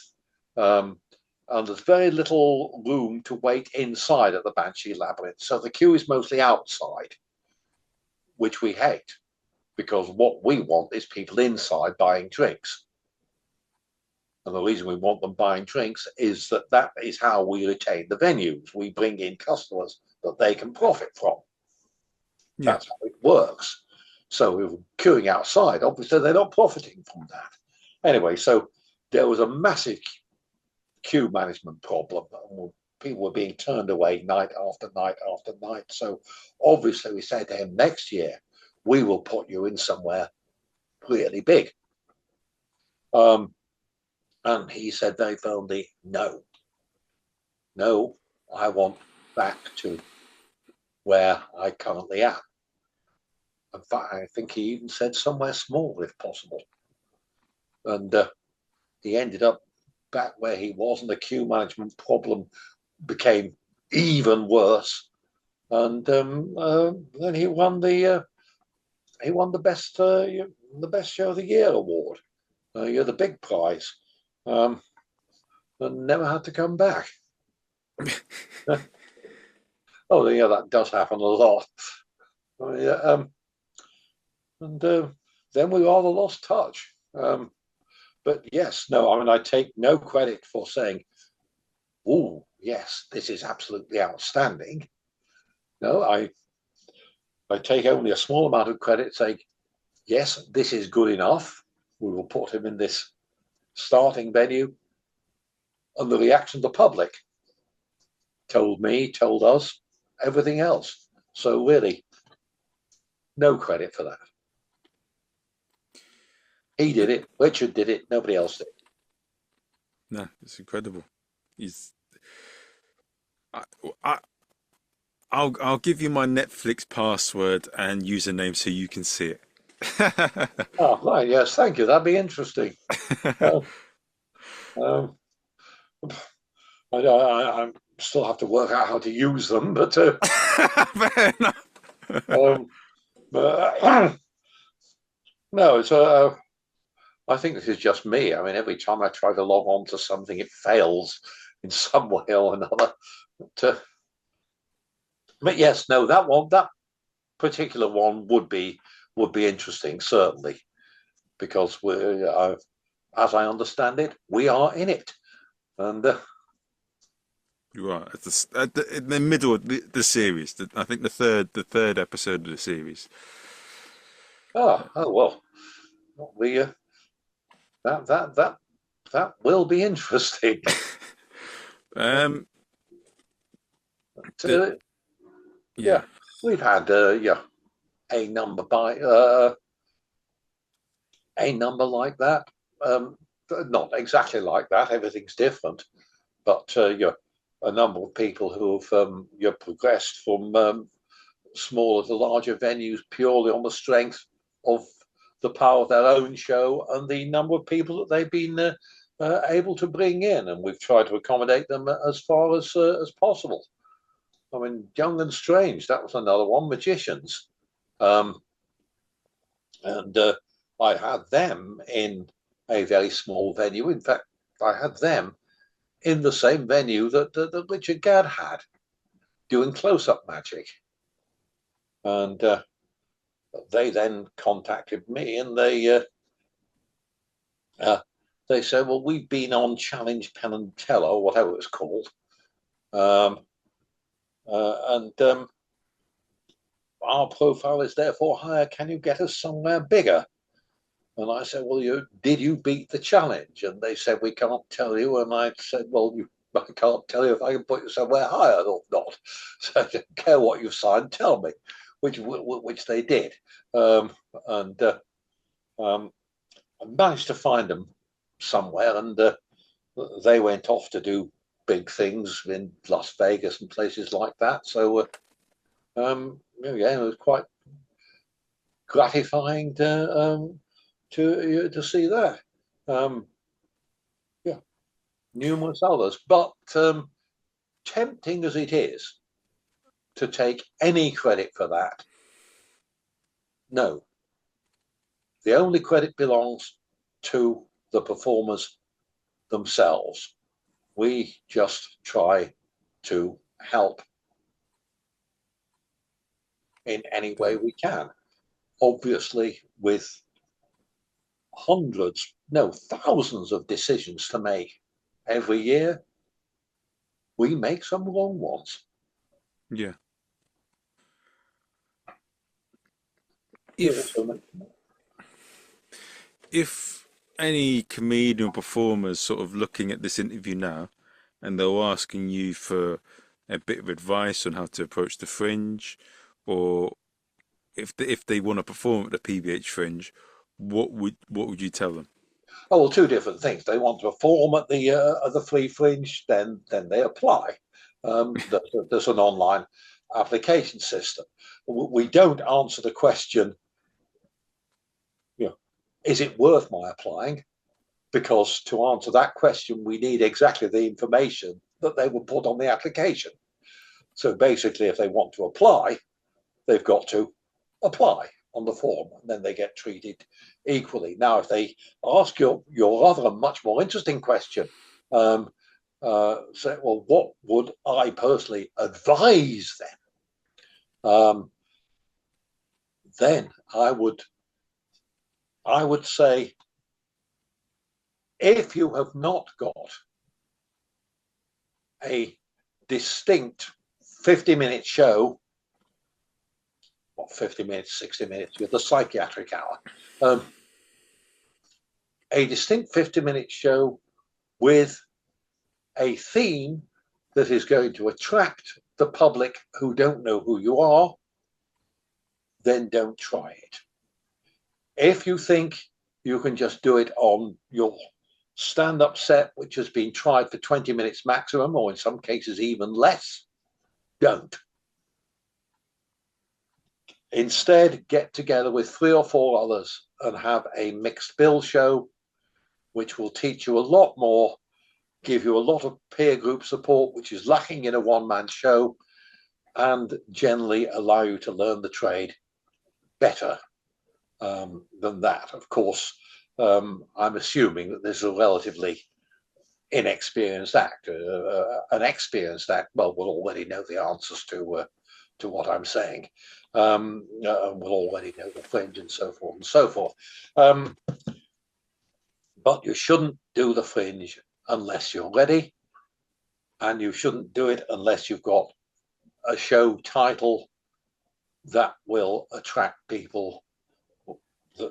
um, and there's very little room to wait inside at the Banshee Labyrinth. So the queue is mostly outside, which we hate because what we want is people inside buying drinks. And the reason we want them buying drinks is that is how we retain the venues. We bring in customers that they can profit from. yeah. That's how it works. So if we're queuing outside, obviously they're not profiting from that. Anyway, so there was a massive queue management problem. People were being turned away night after night after night. So obviously we said to him, next year, we will put you in somewhere really big. And he said very firmly, no, no, I want back to where I currently am. In fact, I think he even said somewhere small if possible. And he ended up back where he was, and the queue management problem became even worse. And then he won the best show of the year award. You're the big prize, and never had to come back. Oh yeah, that does happen a lot. Yeah, and then we rather lost touch. But yes, no, I mean I take no credit for saying, "Oh yes, this is absolutely outstanding." No, I take only a small amount of credit, saying, "Yes, this is good enough. We will put him in this starting venue." And the reaction of the public told us everything else. So really, no credit for that. He did it. Richard did it. Nobody else did. No, it's incredible. He's. I, I, I'll give you my Netflix password and username so you can see it. Oh, right, yes, thank you. That'd be interesting. Uh, um, I still have to work out how to use them, but Fair enough. um, no, I think this is just me. I mean, every time I try to log on to something, it fails in some way or another. But yes, no, that particular one would be interesting, certainly, because as I understand it, we are in it, and You are in the middle of the series. I think the third episode of the series. oh well, we that that that that will be interesting. Um, the To, yeah, yeah, we've had yeah a number by a number like that. Um, Not exactly like that. Everything's different, but yeah, a number of people who have progressed from smaller to larger venues purely on the strength of the power of their own show and the number of people that they've been able to bring in, and we've tried to accommodate them as far as possible. I mean, Young and Strange, that was another one. Magicians, um, and I had them in a very small venue. In fact, I had them in the same venue that Richard Gadd had doing close-up magic, and they then contacted me and uh, they said, "Well, we've been on Challenge Penn and Teller, or whatever it's called, um, and our profile is therefore higher. Can you get us somewhere bigger?" And I said, "Well, did you beat the challenge?" And they said, "We can't tell you." And I said, "Well, I can't tell you if I can put you somewhere higher or not. So I don't care what you've signed, tell me," which they did. And um, I managed to find them somewhere, and they went off to do big things in Las Vegas and places like that. So, yeah, it was quite gratifying to see that. Um, yeah, numerous others, but tempting as it is to take any credit for that, no. The only credit belongs to the performers themselves. We just try to help in any way we can. Obviously, with hundreds, no, thousands of decisions to make every year, we make some wrong ones. yeah. We If also make, if any comedian performers sort of looking at this interview now, and they're asking you for a bit of advice on how to approach the fringe, or if they want to perform at the PBH fringe, what would you tell them? oh, well, two different things. They want to perform at the Free Fringe, then they apply. There's an online application system. We don't answer the question, you know, is it worth my applying? Because to answer that question, we need exactly the information that they will put on the application. So basically, if they want to apply, they've got to apply on the form, and then they get treated equally. Now, if they ask your other much more interesting question, say, well, what would I personally advise them? Then I would say, if you have not got a distinct 50-minute show, what, 50 minutes, 60 minutes, with the psychiatric hour, a distinct 50-minute show with a theme that is going to attract the public who don't know who you are, then don't try it. If you think you can just do it on your stand-up set, which has been tried for 20 minutes maximum, or in some cases even less, don't. Instead, get together with 3 or 4 others and have a mixed bill show, which will teach you a lot more, give you a lot of peer group support, which is lacking in a one-man show, and generally allow you to learn the trade better than that. Of course, I'm assuming that this is a relatively inexperienced actor. An experienced actor, well, will already know the answers to what I'm saying. Will already know the fringe and so forth and so forth. But you shouldn't do the fringe unless you're ready, and you shouldn't do it unless you've got a show title that will attract people,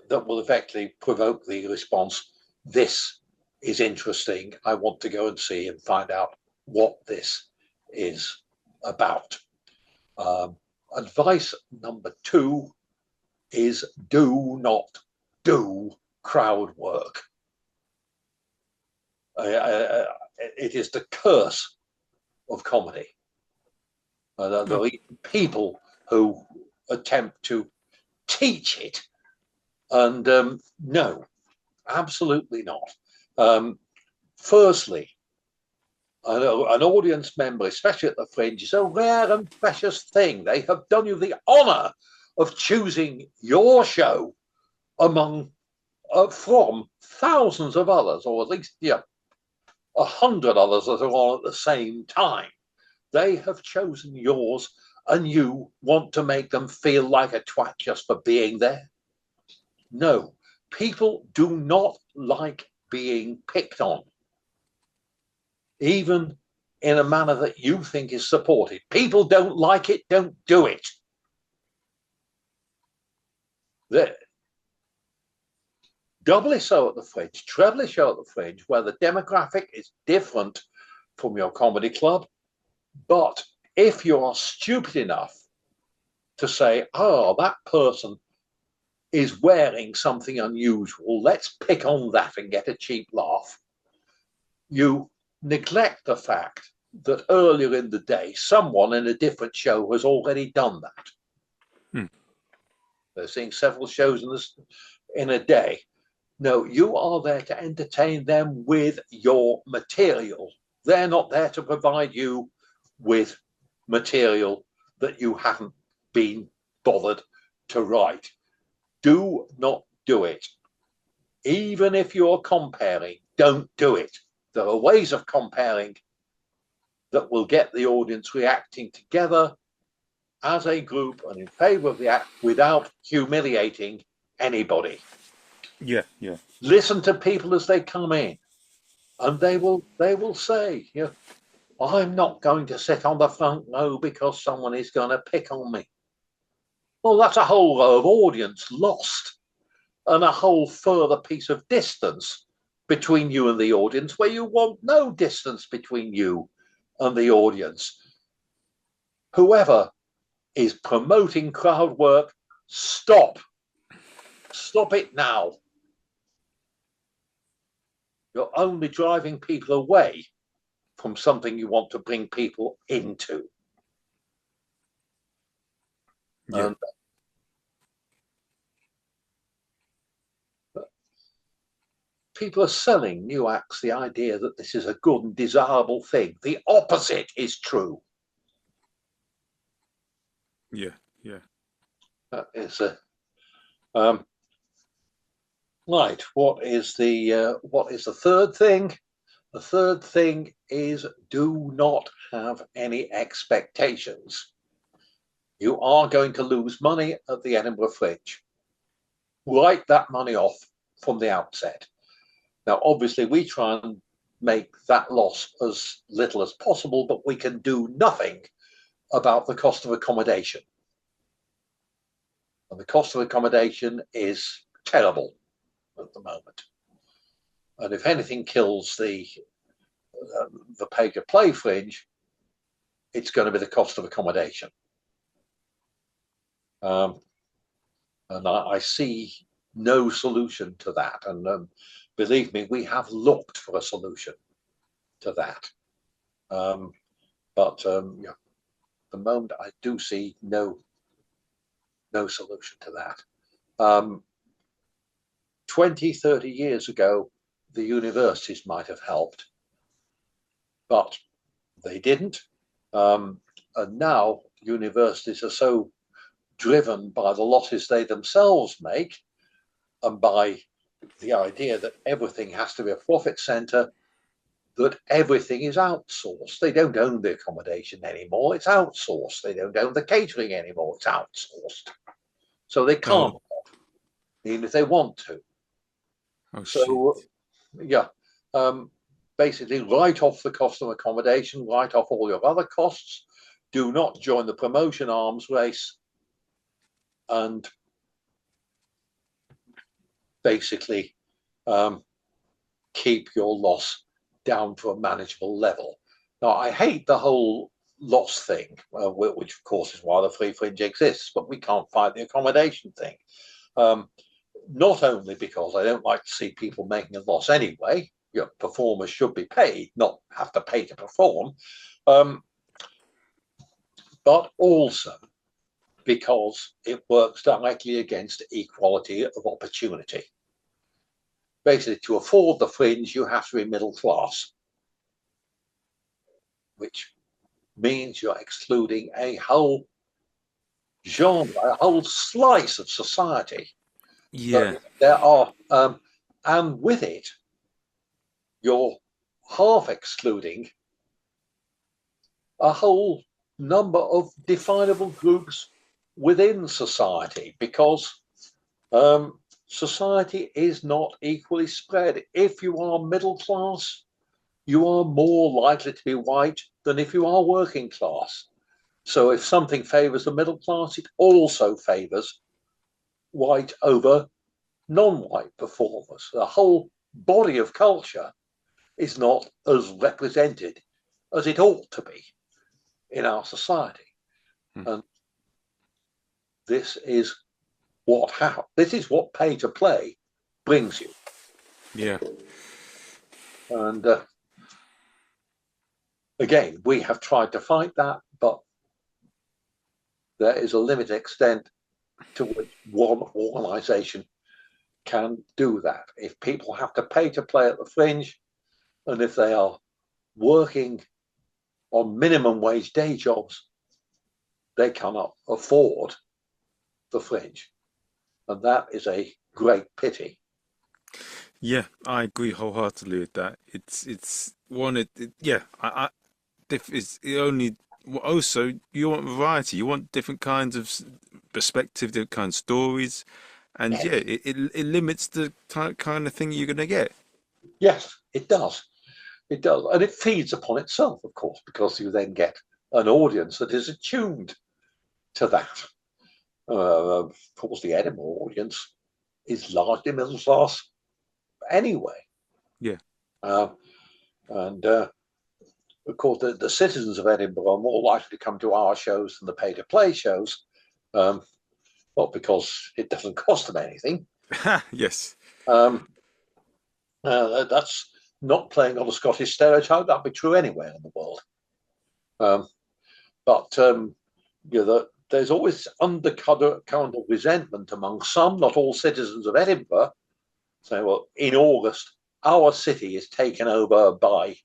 that will effectively provoke the response, this is interesting, I want to go and see and find out what this is about. Advice number 2 is do not do crowd work. It is the curse of comedy. There are people who attempt to teach it, and no, absolutely not. Firstly, an audience member, especially at the fringe, is a rare and precious thing. They have done you the honour of choosing your show among from thousands of others, or at least 100 others that are on at the same time. They have chosen yours, and you want to make them feel like a twat just for being there? No, people do not like being picked on, even in a manner that you think is supported. People don't like it, don't do it. Doubly so at the fringe, trebly so at the fringe, where the demographic is different from your comedy club. But if you are stupid enough to say, oh, that person is wearing something unusual, let's pick on that and get a cheap laugh, you neglect the fact that earlier in the day, someone in a different show has already done that. They're seeing several shows in a day. No, you are there to entertain them with your material. They're not there to provide you with material that you haven't been bothered to write. Do not do it. Even if you're comparing, don't do it. There are ways of comparing that will get the audience reacting together as a group and in favor of the act without humiliating anybody. Yeah. Listen to people as they come in, and they will say, I'm not going to sit on the front row because someone is going to pick on me. Well, that's a whole row of audience lost, and a whole further piece of distance between you and the audience, where you want no distance between you and the audience. Whoever is promoting crowd work, stop it now. You're only driving people away from something you want to bring people into. Yeah. And people are selling new acts the idea that this is a good and desirable thing. The opposite is true. Yeah. That is right. What is the third thing? The third thing is do not have any expectations. You are going to lose money at the Edinburgh Fringe. Write that money off from the outset. Now, obviously, we try and make that loss as little as possible, but we can do nothing about the cost of accommodation. And the cost of accommodation is terrible at the moment. And if anything kills the pay-to-play fringe, it's going to be the cost of accommodation. And I see no solution to that. And believe me, we have looked for a solution to that. But at the moment, I do see no no solution to that. 20, 30 years ago, the universities might have helped, but they didn't. And now universities are so driven by the losses they themselves make and by the idea that everything has to be a profit center, that everything is outsourced. They don't own the accommodation anymore, it's outsourced. They don't own the catering anymore, it's outsourced. So they can't, even if they want to. Oh, so, shit. yeah, basically write off the cost of accommodation, write off all your other costs, do not join the promotion arms race, and basically keep your loss down to a manageable level. Now, I hate the whole loss thing, which of course is why the free fringe exists, but we can't fight the accommodation thing. Not only because I don't like to see people making a loss anyway, performers should be paid, not have to pay to perform, but also because it works directly against equality of opportunity. Basically, to afford the fringe, you have to be middle class, which means you're excluding a whole genre, a whole slice of society. Yeah. There are, and with it, you're half excluding a whole number of definable groups within society, because society is not equally spread. If you are middle class, you are more likely to be white than if you are working class. So if something favors the middle class, it also favors white over non-white performers. The whole body of culture is not as represented as it ought to be in our society. And this is what pay to play brings you. Yeah. And again, we have tried to fight that, but there is a limited extent to which one organization can do that. If people have to pay to play at the fringe, and if they are working on minimum wage day jobs, they cannot afford the fringe. And that is a great pity. Yeah, I agree wholeheartedly with that. It's one. Yeah, it's it only. Also, you want variety. You want different kinds of perspective, different kinds of stories, and yeah, it limits the kind of thing you're going to get. Yes, it does. It does. And it feeds upon itself, of course, because you then get an audience that is attuned to that. Of course, the Edinburgh audience is largely middle class anyway. Yeah. And of course, the citizens of Edinburgh are more likely to come to our shows than the pay-to-play shows, not because it doesn't cost them anything. Yes. That's not playing on a Scottish stereotype. That'd be true anywhere in the world. But there's always undercurrent of resentment among some, not all citizens of Edinburgh, saying, well, in August, our city is taken over by,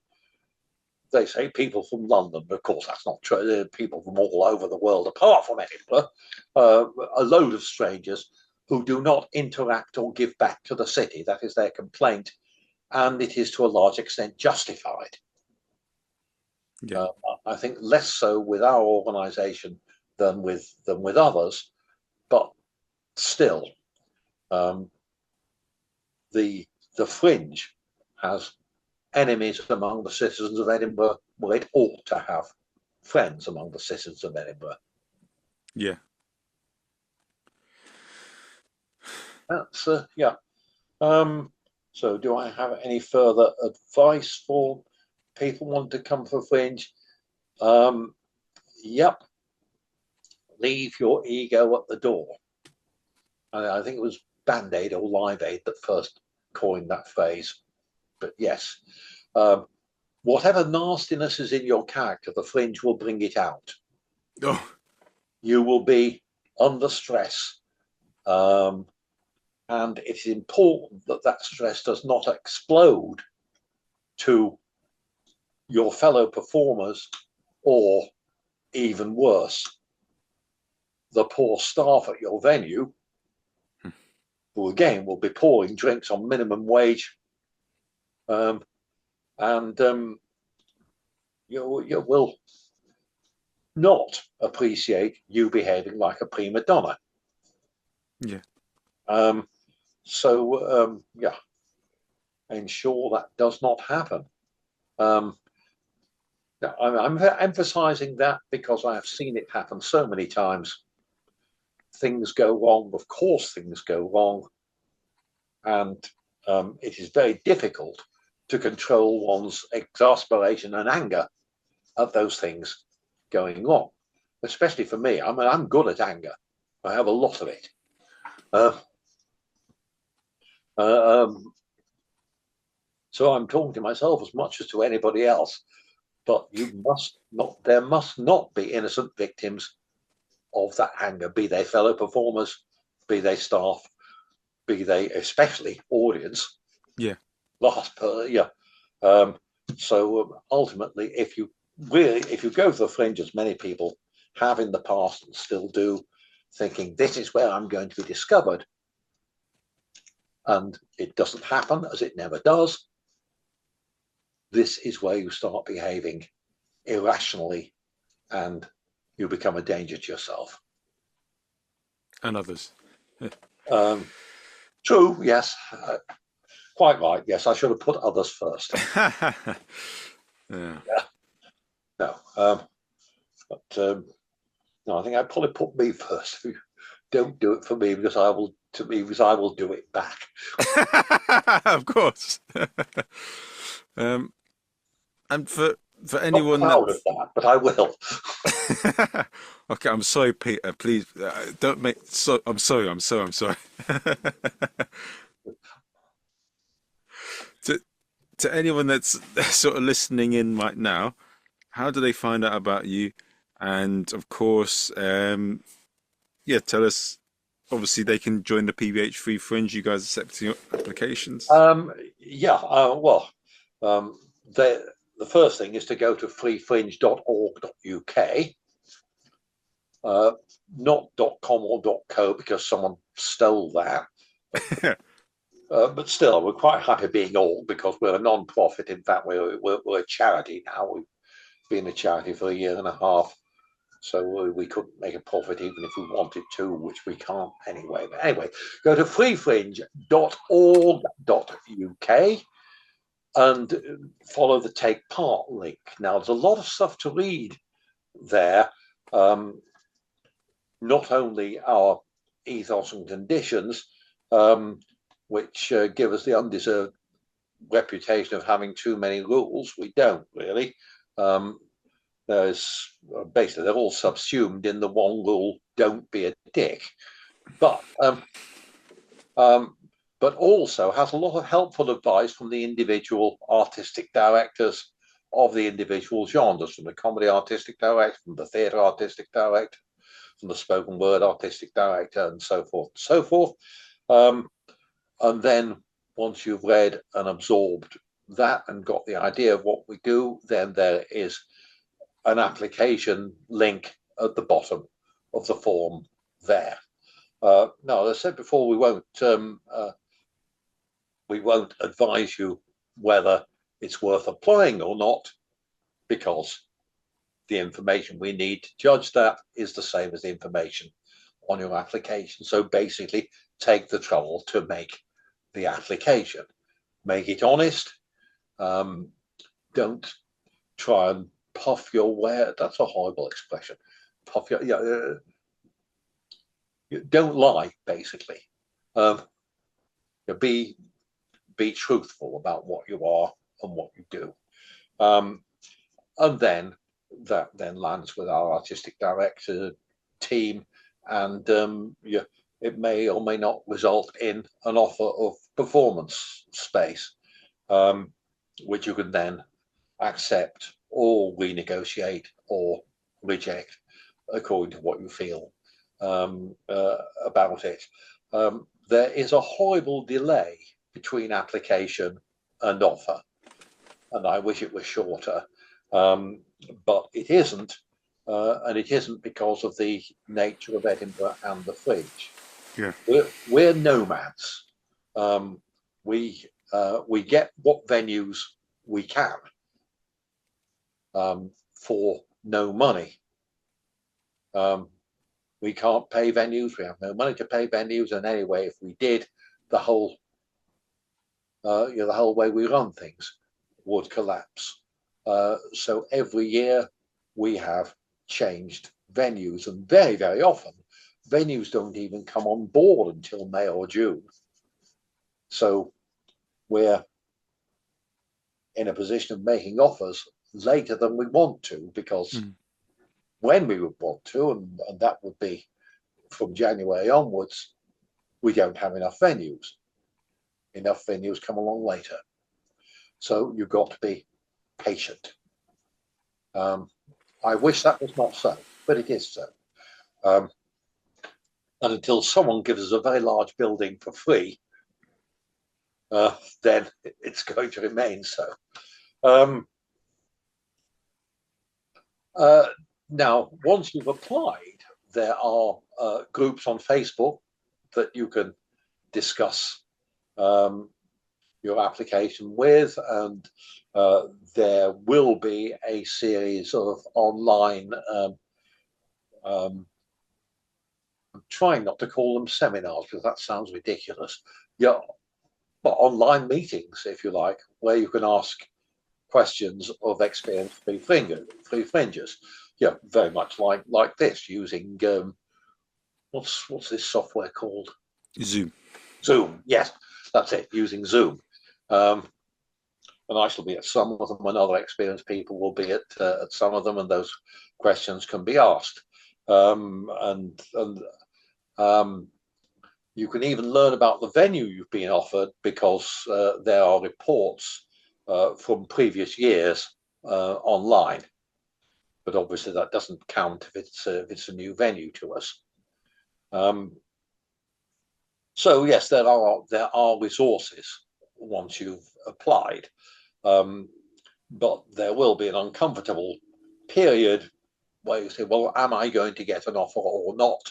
they say, people from London. Of course, that's not true. There are people from all over the world, apart from Edinburgh, a load of strangers who do not interact or give back to the city. That is their complaint, and it is to a large extent justified. Yeah. I think less so with our organisation than with others, but still, the fringe has enemies among the citizens of Edinburgh. Well, it ought to have friends among the citizens of Edinburgh. Yeah. That's yeah. So, do I have any further advice for people want to come for fringe? Yep. Leave your ego at the door. I think it was Band-Aid or Live Aid that first coined that phrase. But yes, whatever nastiness is in your character, the fringe will bring it out. Oh. You will be under stress. And it is important that that stress does not explode to your fellow performers, or even worse, the poor staff at your venue, who again will be pouring drinks on minimum wage, and you will not appreciate you behaving like a prima donna. Yeah. Ensure that does not happen. I'm emphasizing that because I have seen it happen so many times. Things go wrong, of course things go wrong, and it is very difficult to control one's exasperation and anger at those things going wrong, especially for me. I mean, I'm good at anger. I have a lot of it. So I'm talking to myself as much as to anybody else, but there must not be innocent victims of that anger, be they fellow performers, be they staff, be they especially audience. Yeah. So ultimately, if you go to the fringe, as many people have in the past and still do, thinking this is where I'm going to be discovered, and it doesn't happen, as it never does, this is where you start behaving irrationally, and you become a danger to yourself and others. True, yes, quite right. Yes, I should have put others first. Yeah. No, no, I think I'd probably put me first. Don't do it for me, because I will do it back. Of course. And for anyone not proud of that, but I will. Okay, I'm sorry, Peter. Please don't make. So I'm sorry. To anyone that's sort of listening in right now, how do they find out about you? And of course, tell us. Obviously, they can join the PBH Free Fringe. You guys accepting applications? The first thing is to go to freefringe.org.uk, not .com or .co, because someone stole that. But still, we're quite happy being org, because we're a non-profit. In fact, we're a charity now. We've been a charity for 1.5 years, so we couldn't make a profit even if we wanted to, which we can't anyway. But anyway, go to freefringe.org.uk and follow the Take Part link. Now, there's a lot of stuff to read there. Not only our ethos and conditions, which give us the undeserved reputation of having too many rules. We don't really. There's basically, they're all subsumed in the one rule: don't be a dick. But also has a lot of helpful advice from the individual artistic directors of the individual genres, from the comedy artistic director, from the theatre artistic director, from the spoken word artistic director, and so forth and so forth. And then once you've read and absorbed that and got the idea of what we do, then there is an application link at the bottom of the form there. Now, as I said before, we won't advise you whether it's worth applying or not, because the information we need to judge that is the same as the information on your application. So basically, take the trouble to make the application. Make it honest. Don't try and puff your way. That's a horrible expression. Puff your, don't lie, basically. Be truthful about what you are and what you do. And then that then lands with our artistic director team, and it may or may not result in an offer of performance space, which you can then accept or renegotiate or reject according to what you feel about it. There is a horrible delay between application and offer, and I wish it was shorter, but it isn't, and it isn't because of the nature of Edinburgh and the fringe. Yeah. We're nomads. We get what venues we can for no money. We can't pay venues. We have no money to pay venues, and anyway, if we did, the whole way we run things would collapse. So every year we have changed venues, and very, very often venues don't even come on board until May or June. So we're in a position of making offers later than we want to, because when we would want to, and that would be from January onwards, we don't have enough venues. Enough venues come along later. So you've got to be patient. I wish that was not so, but it is so. And until someone gives us a very large building for free, then it's going to remain so. Now, once you've applied, there are groups on Facebook that you can discuss your application with, and there will be a series of online, I'm trying not to call them seminars because that sounds ridiculous, yeah, but online meetings, if you like, where you can ask questions of experienced free fringers. Yeah, very much like this, using what's this software called? Zoom. Zoom, yes, that's it, using Zoom. And I shall be at some of them, and other experienced people will be at some of them, and those questions can be asked. And you can even learn about the venue you've been offered, because there are reports from previous years online. But obviously that doesn't count if it's a new venue to us. So yes, there are resources once you've applied, but there will be an uncomfortable period where you say, well, am I going to get an offer or not?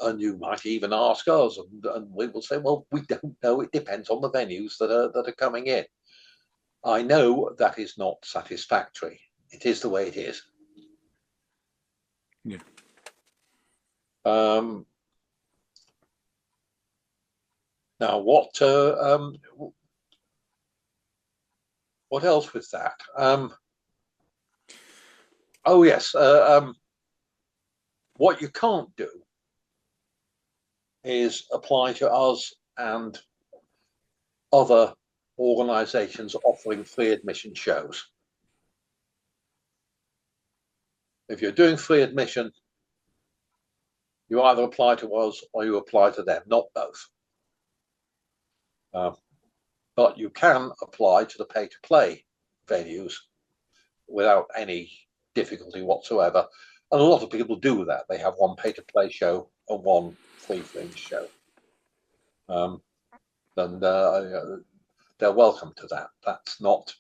And you might even ask us, and we will say, well, we don't know. It depends on the venues that are coming in. I know that is not satisfactory. It is the way it is. Yeah. Now, what else with that? Oh yes, what you can't do is apply to us and other organisations offering free admission shows. If you're doing free admission, you either apply to us or you apply to them, not both. But you can apply to the pay-to-play venues without any difficulty whatsoever. And a lot of people do that. They have one pay-to-play show and one free fringe show. And they're welcome to that. That's not,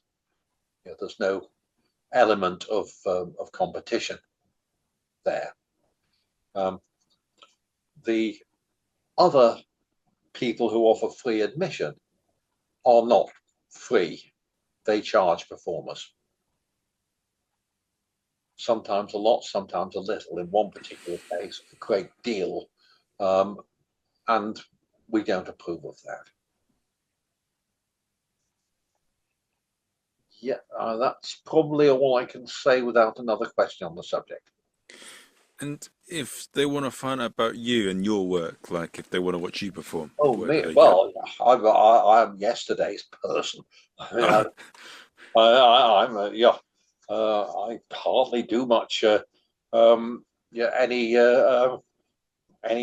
there's no element of competition there. The other people who offer free admission are not free. They charge performers. Sometimes a lot, sometimes a little. In one particular case, a great deal. And we don't approve of that. Yeah, that's probably all I can say without another question on the subject. And if they want to find out about you and your work, like if they want to watch you perform, Oh, me? Well, I'm yesterday's person. I mean, I hardly do much any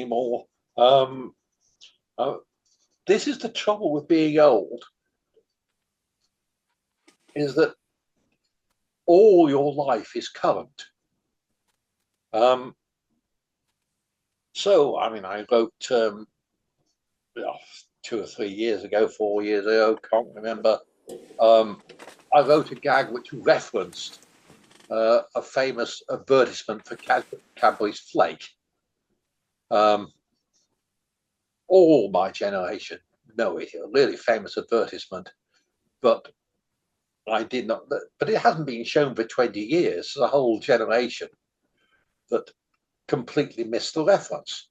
more. This is the trouble with being old, is that all your life is current. So, I mean, I wrote 2 or 3 years ago, 4 years ago, can't remember. I wrote a gag which referenced a famous advertisement for Cadbury's Flake. All my generation know it, a really famous advertisement, but I did not. But it hasn't been shown for 20 years. There's a whole generation that completely missed the reference.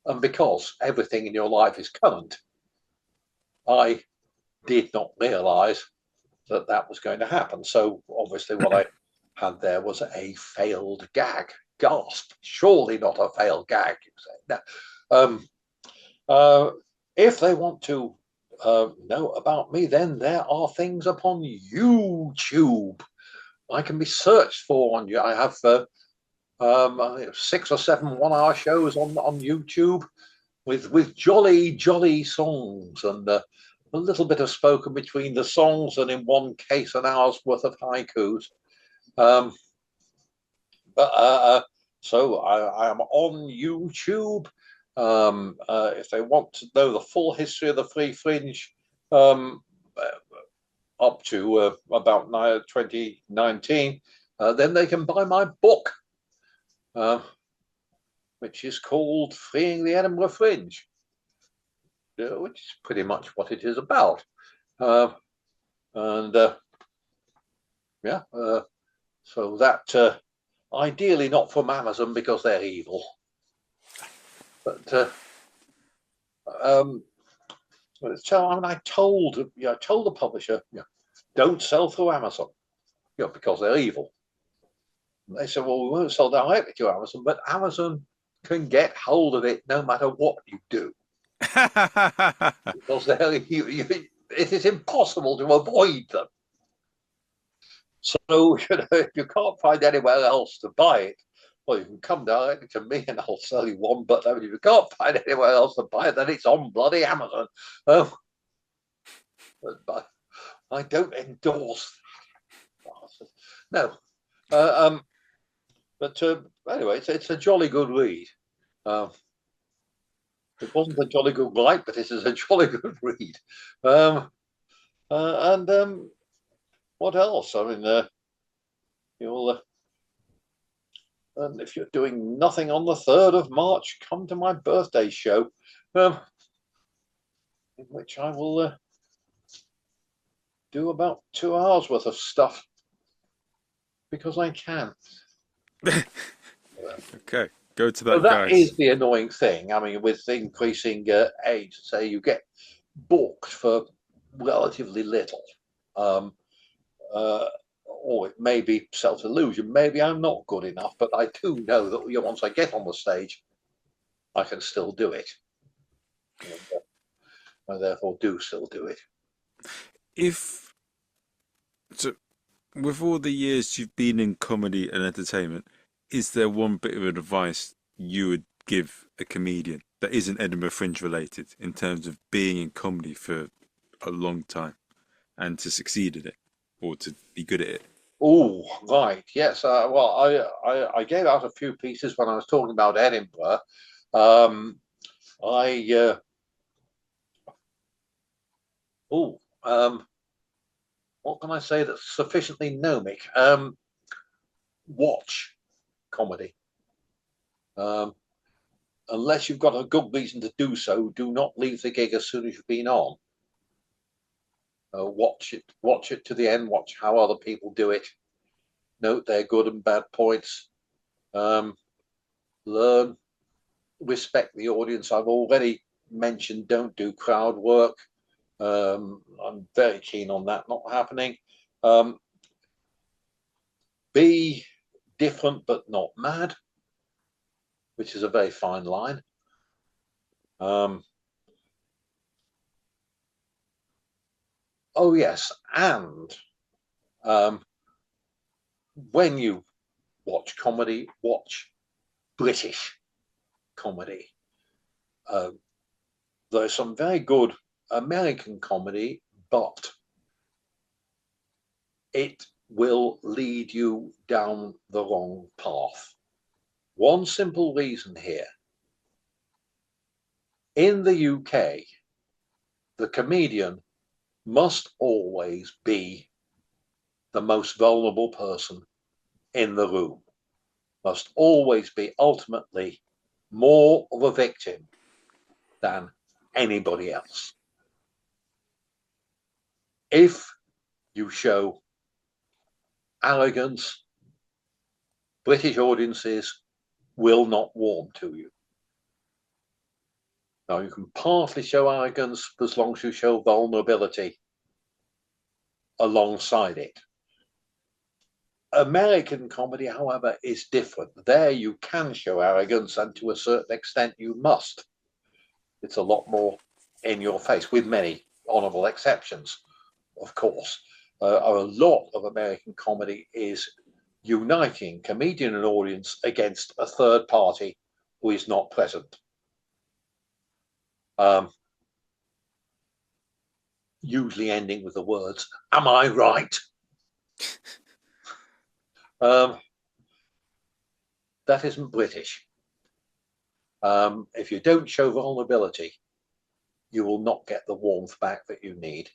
And because everything in your life is current, I did not realize that that was going to happen. So obviously what I had there was a failed gag. Gasp, surely not a failed gag. No. If they want to know about me, then there are things upon YouTube. I can be searched for on you. I have 6 or 7 one-hour shows on YouTube with jolly songs and a little bit of spoken between the songs, and in one case an hour's worth of haikus. So I am on YouTube. If they want to know the full history of the Free Fringe, up to about 2019, then they can buy my book, which is called Freeing the Edinburgh Fringe, which is pretty much what it is about. So that ideally not from Amazon because they're evil. But so I told the publisher, don't sell through Amazon, because they're evil. And they said, well, we won't sell directly to Amazon, but Amazon can get hold of it no matter what you do. Because it is impossible to avoid them. So, if you can't find anywhere else to buy it, well, you can come directly to me and I'll sell you one. But if you can't find anywhere else to buy it, then it's on bloody Amazon. But I don't endorse that. No. But anyway, it's a jolly good read. It wasn't a jolly good write, but it is a jolly good read. What else? I mean, and if you're doing nothing on the 3rd of March, come to my birthday show, in which I will do about 2 hours worth of stuff because I can. Okay, go to that, so that guys. is the annoying thing. I mean, with increasing age, say you get booked for relatively little. Or it may be self-delusion. Maybe I'm not good enough, but I do know that once I get on the stage, I can still do it. And I therefore do still do it. With all the years you've been in comedy and entertainment, is there one bit of advice you would give a comedian that isn't Edinburgh Fringe related in terms of being in comedy for a long time and to succeed at it or to be good at it? Oh, right. Yes. Well, I gave out a few pieces when I was talking about Edinburgh. What can I say that's sufficiently gnomic? Watch comedy. Unless you've got a good reason to do so, do not leave the gig as soon as you've been on. Watch it to the end. Watch how other people do it. Note their good and bad points. Learn, respect the audience. I've already mentioned don't do crowd work. I'm very keen on that not happening. Be different but not mad, which is a very fine line. Oh yes, and when you watch comedy, watch British comedy. There's some very good American comedy, but it will lead you down the wrong path. One simple reason here. In the UK, the comedian must always be the most vulnerable person in the room, must always be ultimately more of a victim than anybody else. If you show arrogance, British audiences will not warm to you. Now, you can partly show arrogance as long as you show vulnerability alongside it. American comedy, however, is different. There you can show arrogance, and to a certain extent you must. It's a lot more in your face, with many honorable exceptions, of course. A lot of American comedy is uniting comedian and audience against a third party who is not present. Usually ending with the words, "Am I right?" That isn't British. If you don't show vulnerability, you will not get the warmth back that you need.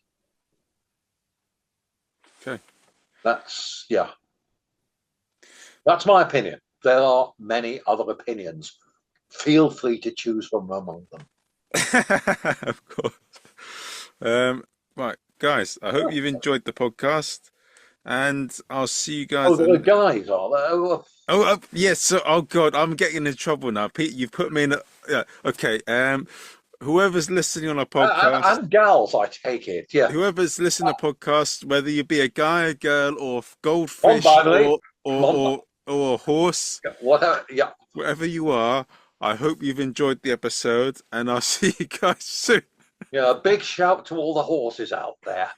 Okay. That's my opinion. There are many other opinions. Feel free to choose from among them. Of course. Right, guys, I hope you've enjoyed the podcast, and I'll see you guys. Oh, there are guys, are there? Oh, yes. So, oh God, I'm getting in trouble now. Pete, you've put me in a, yeah. Okay. Whoever's listening on a podcast, and gals, I take it. Yeah. whoever's listening to a podcast, whether you be a guy, a girl, or goldfish, or a horse, whatever. Yeah. Wherever you are, I hope you've enjoyed the episode, and I'll see you guys soon. Yeah. A big shout to all the horses out there.